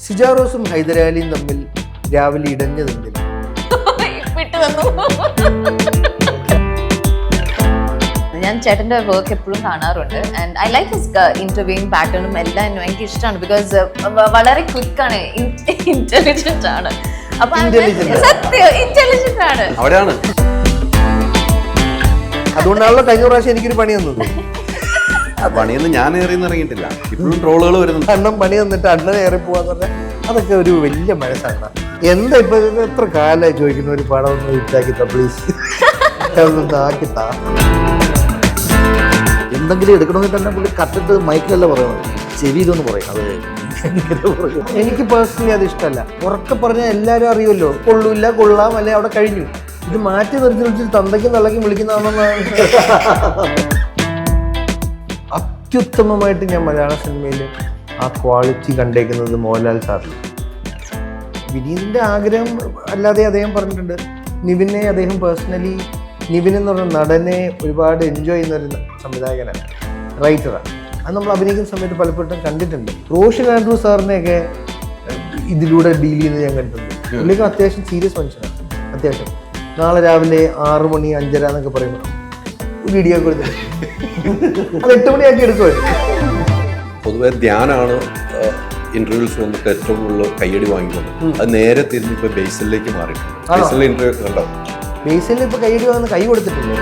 സിജാറോസും ഹൈദരാലിയും തമ്മിൽ രാവിലെ ഇടഞ്ഞതെന്തിന്? ഞാൻ ചേട്ടൻ്റെ വർക്ക് എപ്പോഴും കാണാറുണ്ട് and I like his interviewing പാറ്റേണും എല്ലാം എനിക്ക് ഇഷ്ടമാണ് ബിക്കോസ് വളരെ ക്വിക്കാണ്, ഇന്റലിജന്റ് ആണ്. അപ്പൊ സത്യം ഇന്റലിജന്റ് ആണ്. അവിടെയാണ് അതുകൊണ്ടാണല്ലോ കഴിഞ്ഞ പ്രാവശ്യം എനിക്കൊരു പണി തന്നത്. പണിയൊന്നും ഞാൻ ഏറിയെന്ന് ഇറങ്ങിയിട്ടില്ല. ഇപ്പോഴും ട്രോളുകൾ വരുന്നുണ്ട്. അണ്ണൻ പണി തന്നിട്ട് അണ്ണൻ ഏറി പോവാന്ന് പറഞ്ഞാൽ അതൊക്കെ ഒരു വലിയ മനസ്സാണ്. എന്താ ഇപ്പൊ എത്ര കാലമായി ചോദിക്കുന്ന ഒരു പടം ഒന്ന് ഇട്ടാക്കിത്താ പ്ലീസ്, ആക്കിത്താ. എന്തെങ്കിലും എടുക്കണമെങ്കിൽ തന്നെ പുള്ളി കട്ടിട്ട് മൈക്കിലല്ല പറയണം, ചെവിയിലൊന്ന് പറയും. അത് എനിക്ക് പേഴ്സണലി അത് ഇഷ്ടമല്ല. ഉറക്കെ പറഞ്ഞാൽ എല്ലാവരും അറിയുമല്ലോ, കൊള്ളൂല്ല കൊള്ളാം അല്ലെ അവിടെ കഴിഞ്ഞു. ഇത് മാറ്റി നിർത്തി വിളിച്ചിട്ട് തന്തയ്ക്കും തള്ളയ്ക്കും വിളിക്കുന്നതാണെന്നാണ്. അത്യുത്തമമായിട്ട് ഞാൻ മലയാള സിനിമയിൽ ആ ക്വാളിറ്റി കണ്ടേക്കുന്നത് മോഹൻലാൽ സാറിൽ. വിനീതിൻ്റെ ആഗ്രഹം അല്ലാതെ അദ്ദേഹം പറഞ്ഞിട്ടുണ്ട്. നിവിനെ അദ്ദേഹം പേഴ്സണലി, നിവിൻ എന്ന് പറഞ്ഞ നടനെ ഒരുപാട് എൻജോയ് ചെയ്യുന്ന ഒരു സംവിധായകനാണ്, റൈറ്ററാണ്. അത് നമ്മൾ അഭിനയിക്കുന്ന സമയത്ത് പലപ്പോഴും കണ്ടിട്ടുണ്ട്. റോഷൻ ആൻഡ്രൂ സാറിനെയൊക്കെ ഇതിലൂടെ ഡീൽ ചെയ്യുന്നത് ഞാൻ കണ്ടിട്ടുണ്ട്. പുള്ളിക്ക് അത്യാവശ്യം സീരിയസ് മനുഷ്യനാണ്. അത്യാവശ്യം നാളെ രാവിലെ 6 മണി 5:30 എന്നൊക്കെ പറയുമ്പോൾ വീഡിയോ കൊടുത്തിട്ട് അത് 8 മണിയാക്കി എടുക്കുമായിരുന്നു. പൊതുവെ ധ്യാനാണ് ഇന്റർവ്യൂസ് വന്നിട്ട് ഏറ്റവും കൂടുതൽ കയ്യടി വാങ്ങിക്കുന്നത്. അത് നേരെ തിരിഞ്ഞ് ഇപ്പൊ ബേസിലേക്ക് മാറിയിട്ടുണ്ട്. ബേസിലെ ഇന്റർവ്യൂ കണ്ടോ? ബേസിൽ ഇപ്പൊ കയ്യടി വാങ്ങുന്ന കൈ കൊടുത്തിട്ടില്ലേ?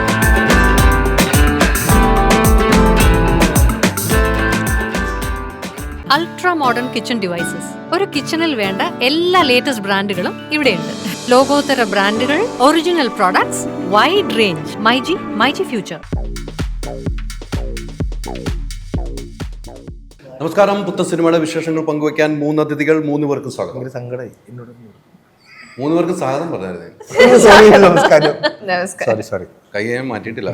Ultra modern kitchen devices. ഒരു കിച്ചണിൽ വേണ്ട എല്ലാ ലേറ്റസ്റ്റ് ബ്രാൻഡുകളും ഇവിടെയുണ്ട്. ലോകോത്തര ബ്രാൻഡുകൾ, original products, wide range. MyG Future. നമസ്കാരം. പുത്തൻ സിനിമയുടെ വിശേഷങ്ങൾ പങ്കുവയ്ക്കാൻ 3 അതിഥികൾ, 3 പേർക്കും സ്വാഗതം. സങ്കടമായി എന്നോട്. 3 പേർക്കും സ്വാഗതം പറഞ്ഞായിരുന്നേ. നമസ്കാരം. സോറി കൈ ഞാൻ മാറ്റിയിട്ടില്ല.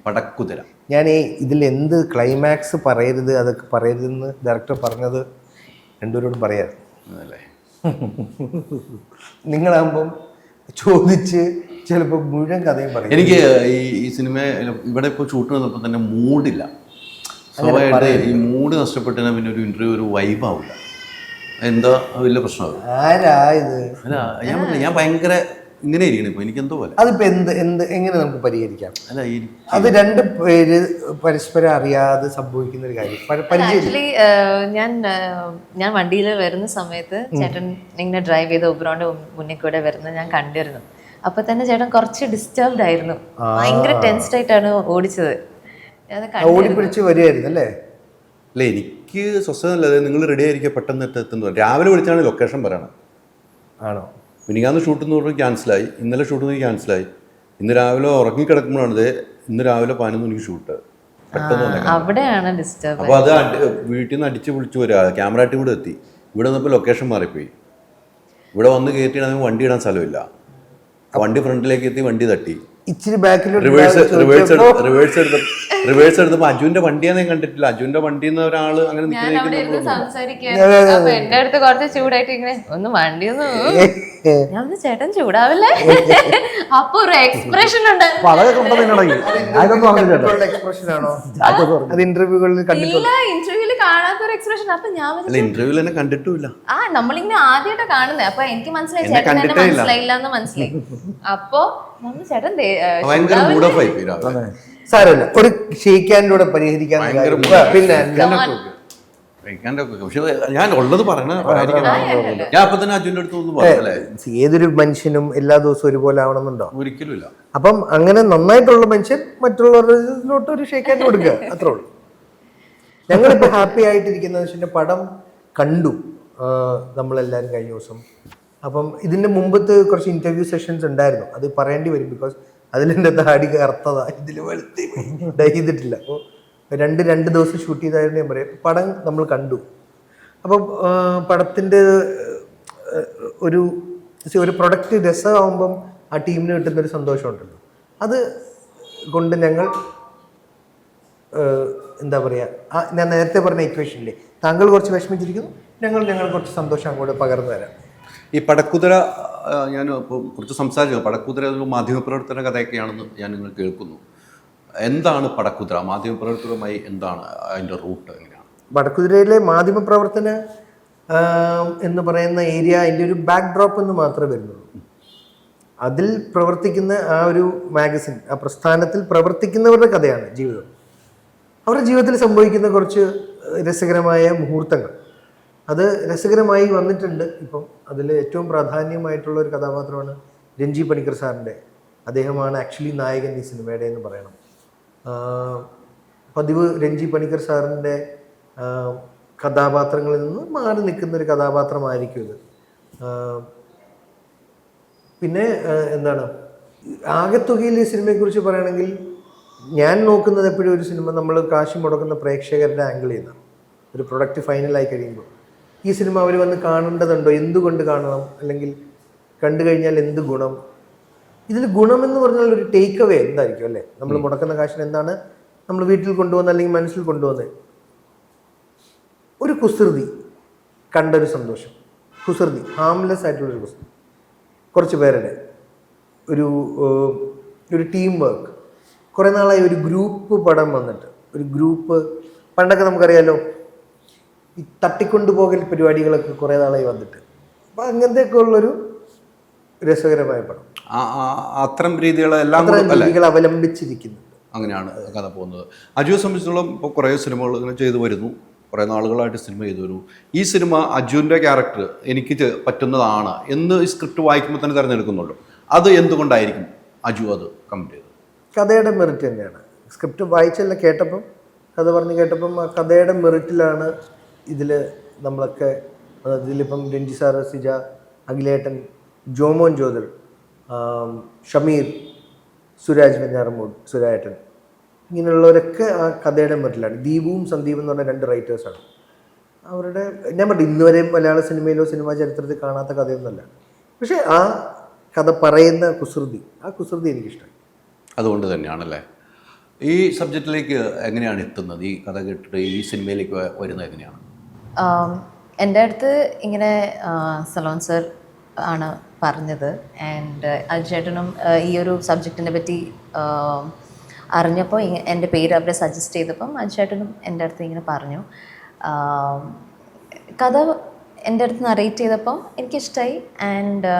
പടക്കുതിര. ഞാൻ ഇതിൽ എന്ത് ക്ലൈമാക്സ് പറയരുത്, അതൊക്കെ പറയരുതെന്ന് ഡയറക്ടർ പറഞ്ഞത് രണ്ടുപേരോടും പറയാം. അതല്ലേ, നിങ്ങളാകുമ്പം ചോദിച്ച് ചിലപ്പോൾ മുഴുവൻ കഥയും പറയും. എനിക്ക് ഈ സിനിമ ഇവിടെ ഇപ്പോൾ ഷൂട്ട് വന്നപ്പോൾ തന്നെ മൂഡില്ല. സ്വാഭാവികമായിട്ട് ഈ മൂഡ് നഷ്ടപ്പെട്ടാൽ പിന്നെ ഒരു ഇന്റർവ്യൂ ഒരു വൈബാവില്ല. എന്താ വലിയ പ്രശ്നമാകും. ആരാ ഇത്? അല്ല, ഞാൻ ഭയങ്കര ഇങ്ങനെ ഇരിക്കണം ഇപ്പൊ. എനിക്കെന്തോ പോലെ. അതിപ്പോ എങ്ങനെ നമുക്ക് പരിഹരിക്കാം? അല്ല, അത് 2 പേര് പരസ്പരം അറിയാതെ സംഭവിക്കുന്ന ഒരു കാര്യം. ആക്ച്വലി ഞാൻ വണ്ടിയിൽ വരുന്ന സമയത്ത് ചേട്ടൻ ഇങ്ങനെ ഡ്രൈവ് ചെയ്ത് ഒബ്രോന്റെ മുന്നിൽ കൂടെ വരുന്നത് ഞാൻ കണ്ടിരുന്നു. അപ്പൊ തന്നെ ചേട്ടൻ കുറച്ച് ഡിസ്റ്റർബ്ഡ് ആയിരുന്നു. ഭയങ്കര ടെൻസ്ഡ് ആയിട്ടാണ് ഓടിച്ചത്. ഓടിപ്പിടിച്ച് വരികയായിരുന്നു അല്ലേ? അല്ല, എനിക്ക് സ്വസ്ഥതല്ലേ. നിങ്ങൾ റെഡി ആയിരിക്കും, പെട്ടെന്ന് എത്തുന്നു. രാവിലെ വിളിച്ചാണ് ലൊക്കേഷൻ പറയണം. ആണോ? മിനിങ്ങാന്ന് ഷൂട്ട് എന്ന് പറഞ്ഞാൽ ക്യാൻസലായി. ഇന്നലെ ഷൂട്ട് ക്യാൻസലായി. ഇന്ന് രാവിലെ ഉറങ്ങിക്കിടക്കുമ്പോഴാണ് ഇന്ന് രാവിലെ 11 മണിക്ക് ഷൂട്ട്. അവിടെയാണ് ഡിസ്റ്റർബ്. അപ്പോൾ അത് വീട്ടിൽ നിന്ന് അടിച്ച് വിളിച്ചു വരിക. ക്യാമറ ടീം ഇവിടെ എത്തി. ഇവിടെ വന്നപ്പോൾ ലൊക്കേഷൻ മാറിപ്പോയി. ഇവിടെ വന്ന് കയറ്റിയാണെങ്കിൽ വണ്ടി ഇടാൻ സ്ഥലമില്ല. വണ്ടി ഫ്രണ്ടിലേക്ക് എത്തി, വണ്ടി തട്ടി. ഇച്ചിരി ബാക്കിലോട്ട് റിവേഴ്സ് എടുത്തപ്പോൾ അജുവിന്റെ വണ്ടിയാന്ന് ഞാൻ കണ്ടിട്ടില്ല. അജുവിന്റെ വണ്ടിയിൽ നിന്ന് ഒരാള് അങ്ങനെ എന്റെ അടുത്ത് കുറച്ച് ചൂടായിട്ട് ഇങ്ങനെ ഒന്ന് വണ്ടിയൊന്ന് ഞാൻ ചേട്ടൻ ചൂടാവില്ലേ? അപ്പൊ ഒരു എക്സ്പ്രഷൻ ഉണ്ട്. എക്സ്പ്രഷൻ ആണോ അത്? ഇന്റർവ്യൂകളിൽ കണ്ടിട്ടില്ല. ഇന്റർവ്യൂല് കാണാത്തൊരു എക്സ്പ്രഷൻ. അപ്പൊ ഞാൻ ഇന്റർവ്യൂവിൽ തന്നെ കണ്ടിട്ടില്ല. നമ്മളിങ്ങനെ ആദ്യമായിട്ട് കാണുന്നേ. അപ്പൊ എനിക്ക് മനസ്സിലായി ചേട്ടൻ എന്നെ മനസ്സിലായില്ല എന്ന് മനസ്സിലായി. അപ്പൊ നമ്മൾ ചേട്ടൻ സാരമില്ല, ഒരു ഷെയ്ക്കാൻ്റെ പരിഹരിക്കാൻ. പിന്നെ ഞാൻ ഉള്ളത് പറയണ ഞാൻ അപ്പൊ തന്നെ അജുവിന്റെ അടുത്ത് ഒന്ന് പറഞ്ഞല്ലേ, ഏതൊരു മനുഷ്യനും എല്ലാ ദിവസവും ഒരുപോലെ ആവണമെന്നുണ്ടോ? ഒരിക്കലും ഇല്ല. അപ്പം അങ്ങനെ നന്നായിട്ടുള്ള മനുഷ്യൻ മറ്റുള്ളവരിലോട്ട് ഒരു ഷെയ്ക്കാൻ്റെ കൊടുക്കുക, അത്രേ ഉള്ളൂ. ഞങ്ങളിപ്പോ ഹാപ്പി ആയിട്ടിരിക്കുന്ന പടം കണ്ടു നമ്മളെല്ലാവരും കഴിഞ്ഞ ദിവസം. അപ്പം ഇതിന്റെ മുമ്പത്തെ കുറച്ച് ഇന്റർവ്യൂ സെഷൻസ് ഉണ്ടായിരുന്നു. അത് പറയേണ്ടി വരും, ബിക്കോസ് അതിലെൻ്റെ താടി കറുത്തതാ, ഇതിൽ വെളുത്തി ചെയ്തിട്ടില്ല. അപ്പോൾ രണ്ട് ദിവസം ഷൂട്ട് ചെയ്തായിരുന്നു ഞാൻ പറയാം. പടം നമ്മൾ കണ്ടു. അപ്പം പടത്തിൻ്റെ ഒരു പ്രൊഡക്റ്റ് രസമാകുമ്പം ആ ടീമിന് കിട്ടുന്നൊരു സന്തോഷമുണ്ടല്ലോ. അത് കൊണ്ട് ഞങ്ങൾ എന്താ പറയുക, ഞാൻ നേരത്തെ പറഞ്ഞ ഇക്വേഷനില്ലേ, താങ്കൾ കുറച്ച് വിഷമിച്ചിരിക്കുന്നു, ഞങ്ങൾ കുറച്ച് സന്തോഷം അങ്ങോട്ട് പകർന്നു തരാം. ഈ പടക്കുതിര ഞാൻ ഇപ്പോൾ കുറച്ച് സംസാരിച്ചു. പടക്കുതിര ഒരു മാധ്യമപ്രവർത്തന കഥയൊക്കെയാണെന്ന് ഞാൻ നിങ്ങൾ കേൾക്കുന്നു. എന്താണ് പടക്കുതിര? മാധ്യമപ്രവർത്തകരുമായി എന്താണ് അതിൻ്റെ റൂട്ട്? എങ്ങനെയാണ്? വടക്കുതിരയിലെ മാധ്യമപ്രവർത്തന എന്ന് പറയുന്ന ഏരിയ അതിൻ്റെ ഒരു ബാക്ക് ഡ്രോപ്പ് എന്ന് മാത്രമേ വരുന്നുള്ളൂ. അതിൽ പ്രവർത്തിക്കുന്ന ആ ഒരു മാഗസിൻ, ആ പ്രസ്ഥാനത്തിൽ പ്രവർത്തിക്കുന്നവരുടെ കഥയാണ് ജീവിതം. അവരുടെ ജീവിതത്തിൽ സംഭവിക്കുന്ന കുറച്ച് രസകരമായ മുഹൂർത്തങ്ങൾ, അത് രസകരമായി വന്നിട്ടുണ്ട്. ഇപ്പം അതിൽ ഏറ്റവും പ്രാധാന്യമായിട്ടുള്ള ഒരു കഥാപാത്രമാണ് രഞ്ജി പണിക്കർ സാറിൻ്റെ. അദ്ദേഹമാണ് ആക്ച്വലി നായകൻ ഈ സിനിമയുടെ എന്ന് പറയണം. പതിവ് രഞ്ജി പണിക്കർ സാറിൻ്റെ കഥാപാത്രങ്ങളിൽ നിന്ന് മാറി നിൽക്കുന്ന ഒരു കഥാപാത്രമായിരിക്കും ഇത്. പിന്നെ എന്താണ്, ആകെത്തുകയിൽ ഈ സിനിമയെക്കുറിച്ച് പറയുകയാണെങ്കിൽ ഞാൻ നോക്കുന്നത് എപ്പോഴും ഒരു സിനിമ നമ്മൾ കാശ് മുടക്കുന്ന പ്രേക്ഷകരുടെ ആംഗിളിൽ നിന്നാണ്. ഒരു പ്രൊഡക്റ്റ് ഫൈനലായി കഴിയുമ്പോൾ ഈ സിനിമ അവർ വന്ന് കാണേണ്ടതുണ്ടോ, എന്തുകൊണ്ട് കാണണം, അല്ലെങ്കിൽ കണ്ടു കഴിഞ്ഞാൽ എന്ത് ഗുണം. ഇതിൽ ഗുണമെന്ന് പറഞ്ഞാൽ ഒരു ടേക്ക് അവേ എന്തായിരിക്കും അല്ലേ? നമ്മൾ മുടക്കുന്ന കാശിന് എന്താണ് നമ്മൾ വീട്ടിൽ കൊണ്ടുവന്ന് അല്ലെങ്കിൽ മനസ്സിൽ കൊണ്ടുവന്ന് ഒരു കുസൃതി, കണ്ടൊരു സന്തോഷം, കുസൃതി, ഹാംലെസ് ആയിട്ടുള്ളൊരു കുസൃതി, കുറച്ച് പേരുടെ ഒരു ടീം വർക്ക്. കുറേ നാളായി ഒരു ഗ്രൂപ്പ് പടം വന്നിട്ട്, ഒരു ഗ്രൂപ്പ് പണ്ടൊക്കെ നമുക്കറിയാലോ ഈ തട്ടിക്കൊണ്ടുപോകൽ പരിപാടികളൊക്കെ കുറേ നാളായി വന്നിട്ട്, അപ്പം അങ്ങനത്തെയൊക്കെ ഉള്ളൊരു രസകരമായ പടം. അത്തരം രീതികളെല്ലാം രീതികൾ അവലംബിച്ചിരിക്കുന്നുണ്ട്. അങ്ങനെയാണ് കഥ പോകുന്നത്. അജുവിനെ സംബന്ധിച്ചിടത്തോളം ഇപ്പോൾ കുറേ സിനിമകൾ ഇങ്ങനെ ചെയ്തു വരുന്നു, കുറേ നാളുകളായിട്ട് സിനിമ ചെയ്തു വരുന്നു. ഈ സിനിമ അജുവിൻ്റെ ക്യാരക്ടർ എനിക്ക് പറ്റുന്നതാണ് എന്ന് ഈ സ്ക്രിപ്റ്റ് വായിക്കുമ്പോൾ തന്നെ തിരഞ്ഞെടുക്കുന്നുള്ളൂ. അത് എന്തുകൊണ്ടായിരിക്കും അജു അത് കമ്മിറ്റ് ചെയ്തത്? കഥയുടെ മെറിറ്റ് തന്നെയാണ്. സ്ക്രിപ്റ്റ് വായിച്ചല്ല, കേട്ടപ്പം, കഥ പറഞ്ഞ് കേട്ടപ്പം ആ കഥയുടെ മെറിറ്റിലാണ് ഇതിൽ നമ്മളൊക്കെ. ഇതിലിപ്പം രഞ്ജി സാറ്, സിജ, അഖിലേട്ടൻ, ജോമോൻ ജ്യോതിർ, ഷമീർ, സുരാജ് വെഞ്ഞാറമൂട്, സുരായേട്ടൻ, ഇങ്ങനെയുള്ളവരൊക്കെ ആ കഥയുടെ മെറിറ്റിലാണ്. ദീപുവും സന്ദീപും എന്ന് പറഞ്ഞ 2 റൈറ്റേഴ്സാണ്. അവരുടെ ഞാൻ പറഞ്ഞു ഇന്നുവരെയും മലയാള സിനിമയിലോ സിനിമാ ചരിത്രത്തിൽ കാണാത്ത കഥയൊന്നുമല്ല. പക്ഷേ ആ കഥ പറയുന്ന കുസൃതി, ആ കുസൃതി എനിക്കിഷ്ടമായി. അതുകൊണ്ട് തന്നെയാണല്ലേ ഈ സബ്ജക്റ്റിലേക്ക് എങ്ങനെയാണ് എത്തുന്നത്? ഈ കഥ കേട്ടിട്ട് ഈ സിനിമയിലേക്ക് വരുന്നത് എങ്ങനെയാണ്? എൻ്റെ അടുത്ത് ഇങ്ങനെ സലോൺ സർ ആണ് പറഞ്ഞത്. ആൻഡ് അജുചേട്ടനും ഈ ഒരു സബ്ജക്റ്റിനെ പറ്റി അറിഞ്ഞപ്പോൾ എൻ്റെ പേര് അവരെ സജസ്റ്റ് ചെയ്തപ്പം അജുചേട്ടനും എൻ്റെ അടുത്ത് ഇങ്ങനെ പറഞ്ഞു. കഥ എൻ്റെ അടുത്ത് നറേറ്റ് ചെയ്തപ്പം എനിക്കിഷ്ടമായി. ആൻഡ്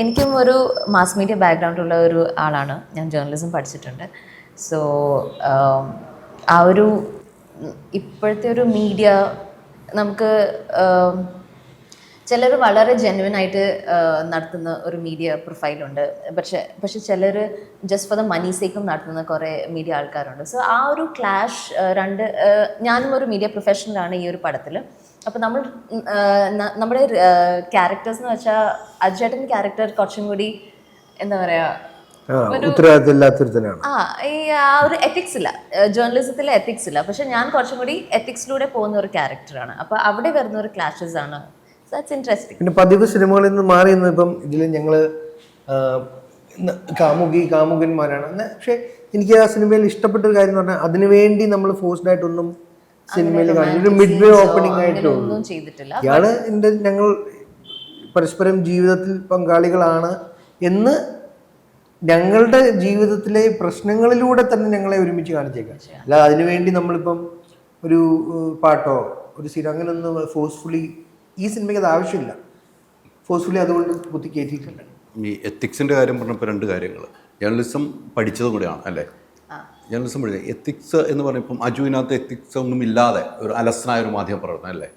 എനിക്കും ഒരു മാസ് മീഡിയ ബാക്ക്ഗ്രൗണ്ടുള്ള ഒരു ആളാണ്, ഞാൻ ജേർണലിസം പഠിച്ചിട്ടുണ്ട്. സോ ആ ഒരു ഇപ്പോഴത്തെ ഒരു മീഡിയ നമുക്ക് ചിലർ വളരെ ജെന്യുവനായിട്ട് നടത്തുന്ന ഒരു മീഡിയ പ്രൊഫൈലുണ്ട്, പക്ഷെ ചിലർ ജസ്റ്റ് ഫോർ ദ മണി സേക്കും നടത്തുന്ന കുറേ മീഡിയ ആൾക്കാരുണ്ട്. സോ ആ ഒരു ക്ലാഷ് ഞാനും ഒരു മീഡിയ പ്രൊഫഷണലാണ് ഈ ഒരു പടത്തിൽ. അപ്പോൾ നമ്മുടെ ക്യാരക്ടേഴ്സ് എന്ന് വെച്ചാൽ അജുചേട്ടൻ ക്യാരക്ടർ കുറച്ചും കൂടി എന്താ പറയുക, ആ ഒരു എത്തിക്സ് ഇല്ല, ജേർണലിസത്തിലെ എത്തിക്സ് ഇല്ല. പക്ഷെ ഞാൻ കുറച്ചും കൂടി എത്തിക്സിലൂടെ പോകുന്ന ഒരു ക്യാരക്ടറാണ്. അപ്പോൾ അവിടെ വരുന്ന ഒരു ക്ലാഷസ് ആണ്. So that's interesting. പിന്നെ പതിവ് സിനിമകളിൽ നിന്ന് മാറി നിന്ന് ഇപ്പം ഇതിൽ ഞങ്ങൾ കാമുകന്മാരാണ്. പക്ഷെ എനിക്ക് ആ സിനിമയിൽ ഇഷ്ടപ്പെട്ട ഒരു കാര്യം എന്ന് പറഞ്ഞാൽ അതിനുവേണ്ടി നമ്മൾ ഫോഴ്സ്ഡ് ആയിട്ടൊന്നും സിനിമയിൽ ഒരു മിഡ് വേ ഓപ്പണിംഗ് ആയിട്ടൊന്നും ചെയ്തിട്ടില്ല. ഇയാള് ഞങ്ങൾ പരസ്പരം ജീവിതത്തിൽ പങ്കാളികളാണ് എന്ന് ഞങ്ങളുടെ ജീവിതത്തിലെ പ്രശ്നങ്ങളിലൂടെ തന്നെ ഞങ്ങളെ ഒരുമിച്ച് കാണിച്ചേക്കാം. അല്ല അതിനുവേണ്ടി നമ്മളിപ്പം ഒരു പാട്ടോ ഒരു സീനോ അങ്ങനെയൊന്നും ഫോഴ്സ്ഫുള്ളി ഈ സിനിമയ്ക്ക് അത് ആവശ്യമില്ല. ഫോഴ്സ്ഫുള്ളി അതുകൊണ്ട് കുത്തി കയറ്റിയിട്ടുണ്ട്. ഈ എത്തിക്സിൻ്റെ കാര്യം പറഞ്ഞപ്പോൾ 2 കാര്യങ്ങൾ. ജേർണലിസം പഠിച്ചതും കൂടെയാണ് അല്ലേ? ജേർണലിസം പഠിച്ചത്. എത്തിക്സ് എന്ന് പറയുമ്പം അജുവിനകത്ത് എത്തിക്സ് ഒന്നും ഇല്ലാതെ ഒരു അലസനായ ഒരു മാധ്യമപ്രവർത്തനം അല്ലേ?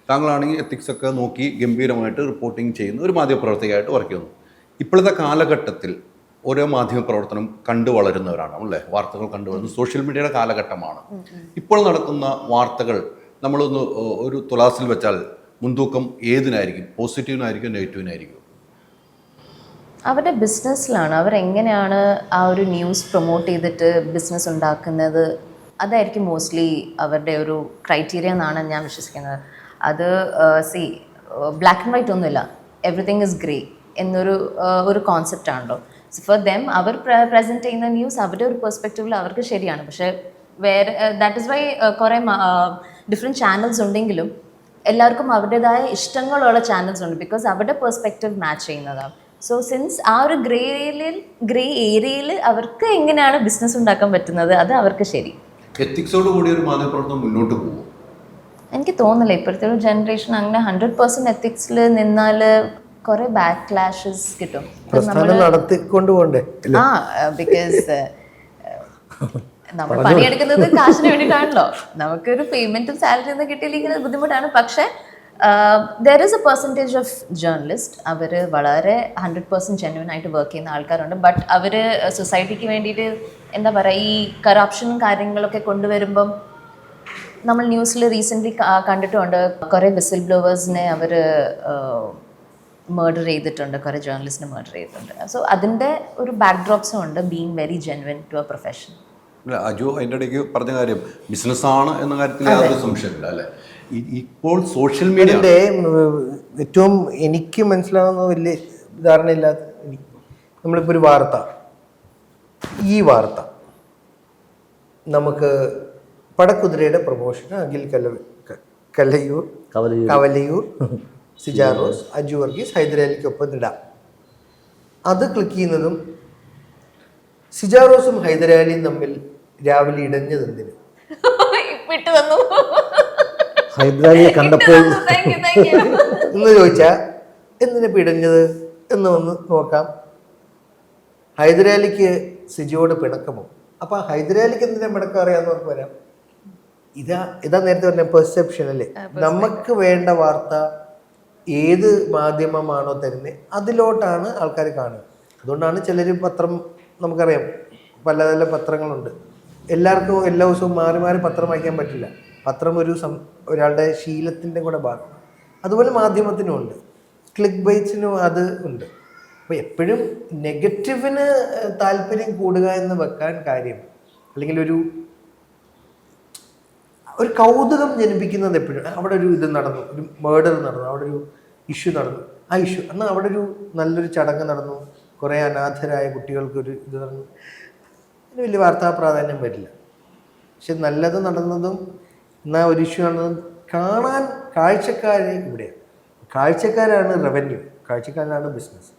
താങ്കളാണെങ്കിൽ എത്തിക്സൊക്കെ നോക്കി ഗംഭീരമായിട്ട് റിപ്പോർട്ടിങ് ചെയ്യുന്ന ഒരു മാധ്യമപ്രവർത്തകയായിട്ട് വർക്ക് ചെയ്യുന്നു. ഇപ്പോഴത്തെ കാലഘട്ടത്തിൽ ഓരോ മാധ്യമപ്രവർത്തനം കണ്ടു വളരുന്നവരാണ് അല്ലേ? വാർത്തകൾ കണ്ടുവരുന്നത് സോഷ്യൽ മീഡിയയുടെ കാലഘട്ടമാണ്. ഇപ്പോൾ നടക്കുന്ന വാർത്തകൾ നമ്മളൊന്ന് ഒരു തുലാസിൽ വെച്ചാൽ മുൻതൂക്കം ഏതിനായിരിക്കും? പോസിറ്റീവിനായിരിക്കും, നെഗറ്റീവിനായിരിക്കും? അവരുടെ ബിസിനസ്സിലാണ്. അവരെങ്ങനെയാണ് ആ ഒരു ന്യൂസ് പ്രൊമോട്ട് ചെയ്തിട്ട് ബിസിനസ് ഉണ്ടാക്കുന്നത്, അതായിരിക്കും മോസ്റ്റ്ലി അവരുടെ ഒരു ക്രൈറ്റീരിയ എന്നാണ് ഞാൻ വിശ്വസിക്കുന്നത്. അത് ബ്ലാക്ക് ആൻഡ് വൈറ്റ് ഒന്നുമില്ല, എവറിത്തിങ് ഇസ് ഗ്രേ എന്നൊരു കോൺസെപ്റ്റ് ആണല്ലോ. സോ ഫോർ ദെം അവർ പ്രസൻറ്റ് ചെയ്യുന്ന ന്യൂസ് അവരുടെ ഒരു പെർസ്പെക്റ്റീവിൽ അവർക്ക് ശരിയാണ്. പക്ഷേ വേറെ ദാറ്റ് ഇസ് വൈ കുറേ ഡിഫറെൻറ്റ് ചാനൽസ് ഉണ്ടെങ്കിലും എല്ലാവർക്കും അവരുടേതായ ഇഷ്ടങ്ങളുള്ള ചാനൽസ് ഉണ്ട്, ബിക്കോസ് അവരുടെ പെർസ്പെക്റ്റീവ് മാച്ച് ചെയ്യുന്നതാണ്. സോ സിൻസ് ആ ഒരു ഗ്രേ ഏരിയയിൽ അവർക്ക് എങ്ങനെയാണ് ബിസിനസ് ഉണ്ടാക്കാൻ പറ്റുന്നത് അത് അവർക്ക് ശരി. എത്തിക്സോട് കൂടി ഒരു മാധ്യമപ്രവർത്തനം മുന്നോട്ട് പോകും. എനിക്ക് തോന്നില്ല ഇപ്പോഴത്തെ ഒരു ജനറേഷൻ അങ്ങനെ 100% എത്തിക്സിൽ നിന്നാൽ കുറെ ബാക്ക് ക്ലാഷസ് കിട്ടും. പ്രസ്ഥാനം നടത്തിക്കൊണ്ട് പോകണ്ടേ? ആ ബിക്കോസ് നമ്മൾ പണിയെടുക്കുന്നത് കാശിന് വേണ്ടിയിട്ടാണല്ലോ. നമുക്കൊരു പേയ്മെന്റും സാലറി ഒന്നും കിട്ടിയില്ലെങ്കിൽ അത് ബുദ്ധിമുട്ടാണ്. പക്ഷെ there is a percentage of journalist അവർ വളരെ 100% ജെന്യുവൻ ആയിട്ട് വർക്ക് ചെയ്യുന്ന ആൾക്കാരുണ്ട്. ബട്ട് അവർ സൊസൈറ്റിക്ക് വേണ്ടിയിട്ട് എന്താ പറയുക, ഈ കറപ്ഷനും കാര്യങ്ങളൊക്കെ കൊണ്ടുവരുമ്പം നമ്മൾ ന്യൂസിൽ റീസെൻ്റ്ലി കണ്ടിട്ടുണ്ട് കുറേ വിസിൽ ബ്ലോവേഴ്സിനെ അവർ മർഡർ ചെയ്തിട്ടുണ്ട്, കുറേ ജേർണലിസ്റ്റിനെ മർഡർ ചെയ്തിട്ടുണ്ട്. സോ അതിൻ്റെ ഒരു ബാക്ക് ഡ്രോപ്സും ഉണ്ട് being very genuine to a profession. അല്ല, അജു അതിൻ്റെ ഇടയ്ക്ക് പറഞ്ഞ കാര്യം ബിസിനസ്സാണ് എന്ന കാര്യത്തിൽ യാതൊരു സംശയമില്ല അല്ലേ. ഇപ്പോൾ സോഷ്യൽ മീഡിയ ഏറ്റവും എനിക്ക് മനസ്സിലാവുന്ന വലിയ ധാരണയില്ലാത്ത നമ്മളിപ്പോൾ ഒരു വാർത്ത, ഈ വാർത്ത നമുക്ക് പടക്കുതിരയുടെ പ്രൊമോഷൻ അഖിൽ കവലയൂർ സിജാറോസ്, അജു വർഗീസ്, ഹൈദരാലിക്കൊപ്പം ഇടാം. അത് ക്ലിക്ക് ചെയ്യുന്നതും സിജാറോസും ഹൈദരാലിയും തമ്മിൽ രാവിലെ ഇടഞ്ഞതെന്തിന് വിട്ടു തന്നു ഹൈദരാലിയെ കണ്ടപ്പോൾ എന്ന് ചോദിച്ചാൽ എന്തിനാ പിടഞ്ഞത് എന്ന് വന്ന് നോക്കാം. ഹൈദരാലിക്ക് സിജോട് പിണക്കമോ? അപ്പൊ ഹൈദരാലിക്ക് എന്തിനാ പിണക്കം അറിയാവുന്നവർക്ക് വരാം. ഇതാ നേരത്തെ പറഞ്ഞ പെർസെപ്ഷൻ അല്ലേ. നമുക്ക് വേണ്ട വാർത്ത ഏത് മാധ്യമമാണോ തരുന്നത് അതിലോട്ടാണ് ആൾക്കാർ കാണുക. അതുകൊണ്ടാണ് ചിലർ പത്രം, നമുക്കറിയാം പല പല പത്രങ്ങളുണ്ട്, എല്ലാവർക്കും എല്ലാ ദിവസവും മാറി മാറി പത്രം വായിക്കാൻ പറ്റില്ല. പത്രം ഒരാളുടെ ശീലത്തിൻ്റെ കൂടെ ഭാഗം. അതുപോലെ മാധ്യമത്തിനും ഉണ്ട്, ക്ലിക്ക് ബൈറ്റ്സിനും അത് ഉണ്ട്. അപ്പോൾ എപ്പോഴും നെഗറ്റീവിന് താല്പര്യം കൂടുക എന്ന് വെക്കാൻ കാര്യം, അല്ലെങ്കിൽ ഒരു കൗതുകം ജനിപ്പിക്കുന്നത് എപ്പോഴും അവിടെ ഒരു ഇത് നടന്നു, ഒരു മേർഡർ നടന്നു, അവിടെ ഒരു ഇഷ്യൂ നടന്നു, ആ ഇഷ്യൂ എന്നാൽ അവിടെ ഒരു നല്ലൊരു ചടങ്ങ് നടന്നു, കുറേ അനാഥരായ കുട്ടികൾക്കൊരു ഇത് നടന്നു, അതിന് വലിയ വാർത്താ പ്രാധാന്യം വരില്ല. പക്ഷെ നല്ലത് നടന്നതും എന്നാൽ ഒരു ഇഷ്യൂ നടന്നതും കാണാൻ കാഴ്ചക്കാർ ഇവിടെയാണ്. കാഴ്ചക്കാരാണ് റവന്യൂ, കാഴ്ചക്കാരാണ് ബിസിനസ്.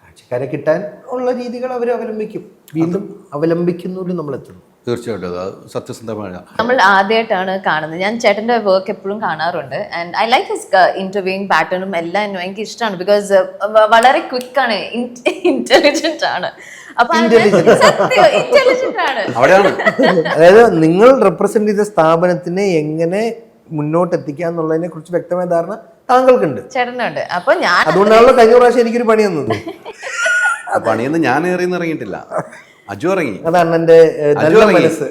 കാഴ്ചക്കാരെ കിട്ടാൻ ഉള്ള രീതികൾ അവർ അവലംബിക്കും, വീണ്ടും അവലംബിക്കുന്നതിൽ നമ്മൾ എത്തുന്നു. തീർച്ചയായിട്ടും അത് സത്യസന്ധമായ നമ്മൾ ആദ്യമായിട്ടാണ് കാണുന്നത്. ഞാൻ ചേട്ടൻ്റെ വർക്ക് എപ്പോഴും കാണാറുണ്ട്. And I like his interviewing പാറ്റേണും എല്ലാം എനിക്ക് ഇഷ്ടമാണ്. ബിക്കോസ് വളരെ ക്വിക്കാണ്, ഇന്റലിജന്റ് ആണ്. അപ്പൊ ഇന്റലിജന്റ് ആണ്. അതായത് നിങ്ങൾ റെപ്രസെന്റ് ചെയ്ത സ്ഥാപനത്തിനെ എങ്ങനെ മുന്നോട്ട് എത്തിക്കാന്നുള്ളതിനെ കുറിച്ച് വ്യക്തമായ ധാരണ താങ്കൾക്കുണ്ട്, ചേട്ടനുണ്ട്. അപ്പൊ ഞാൻ അതുകൊണ്ടാണല്ലോ കഴിഞ്ഞ പ്രാവശ്യം എനിക്കൊരു പണി തന്നത്. പണിയൊന്നും ഞാൻ ഇറങ്ങിയിറങ്ങിയിട്ടില്ല, അജു ഇറങ്ങി. അത് അണ്ണന്റെ നല്ല മനസ്സ്.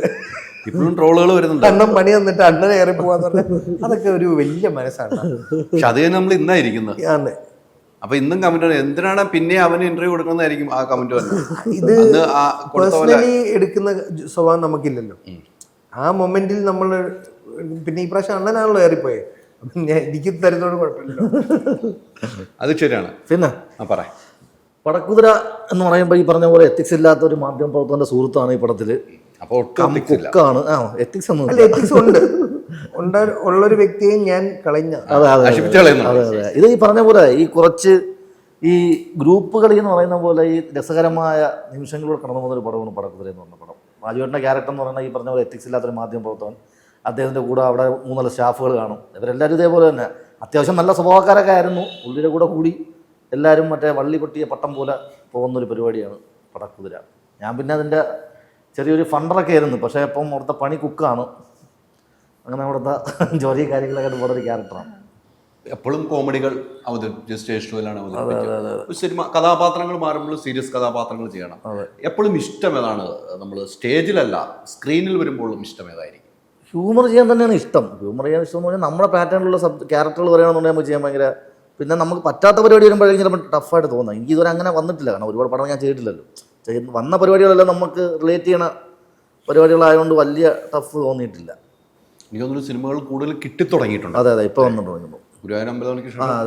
ഇപ്പോഴും ട്രോളുകൾ വരുന്നുണ്ട്, അണ്ണൻ പണി തന്നിട്ട് അണ്ണനെ ഏറി പോവാന്ന് പറഞ്ഞാൽ അതൊക്കെ ഒരു വലിയ മനസ്സാണ്. പക്ഷെ അത് നമ്മൾ ഇന്നായിരിക്കുന്നത്. അപ്പൊ ഇന്നും കമന്റ് എന്തിനാണ് പിന്നെ അവന് ഇന്റർവ്യൂ കൊടുക്കുന്നതായിരിക്കും ആ കമന്റ് വരുന്നത്. ഇത് പേഴ്സണലി എടുക്കുന്ന സ്വഭാവം നമുക്കില്ലല്ലോ. ആ മൊമെന്റിൽ നമ്മൾ പിന്നെ ഈ പ്രാവശ്യം അണ്ണനാണല്ലോ ഏറിപ്പോയെ, എനിക്ക് തരുന്നതോട് കുഴപ്പമില്ലല്ലോ. അത് ശരിയാണ്. പിന്നെ പറയാം, പടക്കുതിര എന്ന് പറയുമ്പോൾ ഈ പറഞ്ഞ പോലെ എത്തിക്സ് ഇല്ലാത്ത ഒരു മാധ്യമ പ്രവർത്തകന്റെ സുഹൃത്താണ് ഈ പടത്തില്. അപ്പോൾ കുക്കാണ്. എത്തിക്സ് ഒന്നും എത്തിക്സ് ഉണ്ട്, ഉള്ളൊരു വ്യക്തിയെ ഞാൻ കളഞ്ഞ. അതെ. ഇത് ഈ പറഞ്ഞ പോലെ ഈ കുറച്ച് ഈ ഗ്രൂപ്പ് കളി എന്ന് പറയുന്ന പോലെ ഈ രസകരമായ നിമിഷങ്ങളിലൂടെ കടന്നു പോകുന്ന ഒരു പടമാണ് പടക്കുതിര എന്ന് പറഞ്ഞ പടം. രാജുവേട്ടൻ്റെ ക്യാരക്ടർ എന്ന് പറഞ്ഞാൽ ഈ പറഞ്ഞ പോലെ എത്തിക്സ് ഇല്ലാത്തൊരു മാധ്യമ പ്രവർത്തകൻ. അദ്ദേഹത്തിൻ്റെ കൂടെ അവിടെ 3-4 സ്റ്റാഫുകൾ കാണും. ഇവരെല്ലാവരും ഇതേപോലെ തന്നെ അത്യാവശ്യം നല്ല സ്വഭാവക്കാരൊക്കെ ആയിരുന്നു. പുള്ളിയുടെ കൂടെ കൂടി എല്ലാവരും മറ്റേ വള്ളി പൊട്ടിയ പട്ടം പോലെ പോകുന്നൊരു പരിപാടിയാണ് പടക്കുതിര. ഞാൻ പിന്നെ അതിൻ്റെ ചെറിയൊരു ഫണ്ടറൊക്കെ ആയിരുന്നു. പക്ഷേ ഇപ്പം അവിടുത്തെ പണി കുക്കാണ്. അങ്ങനെ അവിടുത്തെ ജോലി കാര്യങ്ങളൊക്കെ പോകുന്ന ഒരു ക്യാരക്ടറാണ്. എപ്പോഴും കോമഡികൾ അവതരിപ്പിച്ച് സ്റ്റേജ് ഷോയിലാണ് അവതരിപ്പിച്ചത്. സിനിമ കഥാപാത്രങ്ങൾ മാറുമ്പോൾ സീരിയസ് കഥാപാത്രങ്ങൾ ചെയ്യണം. എപ്പോഴും ഇഷ്ടം ഏതാണ്? നമ്മൾ സ്റ്റേജിലല്ല സ്ക്രീനിൽ വരുമ്പോഴും ഇഷ്ടം ഏതായിരിക്കും? ഹ്യൂമർ ചെയ്യാൻ തന്നെയാണ് ഇഷ്ടം. ഹ്യൂമർ ചെയ്യാൻ ഇഷ്ടം എന്ന് പറഞ്ഞാൽ നമ്മുടെ പാറ്റേണിലുള്ള ക്യാരക്ടറുകൾ പറയുകയാണെന്നുണ്ടെങ്കിൽ നമുക്ക് ചെയ്യാൻ ഭയങ്കര, പിന്നെ നമുക്ക് പറ്റാത്ത പരിപാടി വരുമ്പോഴേക്കും ചിലപ്പോൾ ടഫായിട്ട് തോന്നാം. എനിക്ക് ഇതുവരെ അങ്ങനെ വന്നിട്ടില്ല, കാരണം ഒരുപാട് പടം ഞാൻ ചെയ്തിട്ടില്ലല്ലോ. വന്ന പരിപാടികളെല്ലാം നമുക്ക് റിലേറ്റ് ചെയ്യണ പരിപാടികളായതുകൊണ്ട് വലിയ ടഫ് തോന്നിയിട്ടില്ല. എനിക്ക് തോന്നുന്നു സിനിമകൾ കൂടുതൽ കിട്ടിത്തുടങ്ങിയിട്ടുണ്ട്. അതെ, ഇപ്പോൾ വന്നിട്ട് തുടങ്ങുമ്പോൾ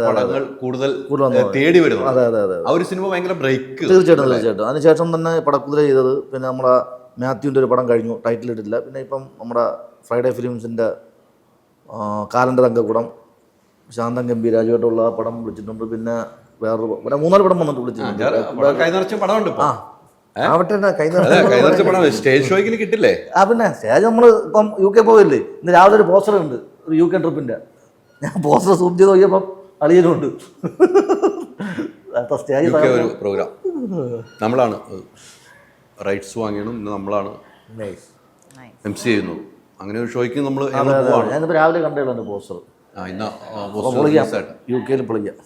പടങ്ങൾ കൂടുതൽ തേടി വരുന്നു. ആ ഒരു സിനിമ ഭയങ്കര ബ്രേക്ക്. തീർച്ചയായിട്ടും. അതിനുശേഷം തന്നെ പടക്കുതിര ചെയ്തത്, പിന്നെ നമ്മുടെ മാത്യുവിൻ്റെ ഒരു പടം കഴിഞ്ഞു, ടൈറ്റിൽ ഇട്ടില്ല. പിന്നെ ഇപ്പം നമ്മുടെ ഫ്രൈഡേ ഫിലിംസിൻ്റെ കാലൻ്റെ തങ്കക്കുടം, ശാന്തം ഗംഭീർ, രാജുവായിട്ടുള്ള പടം വിളിച്ചിട്ടുണ്ട്. പിന്നെ വേറൊരു 3-4 പടം വന്നിട്ട് വിളിച്ചിട്ടുണ്ട്. സ്റ്റേജ് ഷോയ്ക്ക് കിട്ടില്ലേ? പിന്നെ സ്റ്റേജ് നമ്മൾ ഇപ്പം UK പോയില്ലേ, ഇന്ന് രാവിലെ ഒരു പോസ്റ്റർ ഉണ്ട്, ഒരു UK ട്രിപ്പിൻ്റെ. ഞാൻ പോസ്റ്റർ സൂം ചെയ്ത് നോക്കിയപ്പം അളിയനുണ്ട്. സ്റ്റേജ് UK ഒരു പ്രോഗ്രാം നമ്മളാണ് റൈറ്റ്സ് വാങ്ങിയതും ഇന്ന് നമ്മളാണ് MC ചെയ്യുന്നത്. അങ്ങനെ ഒരു ഷോയ്ക്ക് നമ്മൾ ഞാനിപ്പോൾ രാവിലെ കണ്ടേയുള്ളൂ എൻ്റെ പോസ്റ്റർ. ഇന്ന് UK പൊളിക്കാം.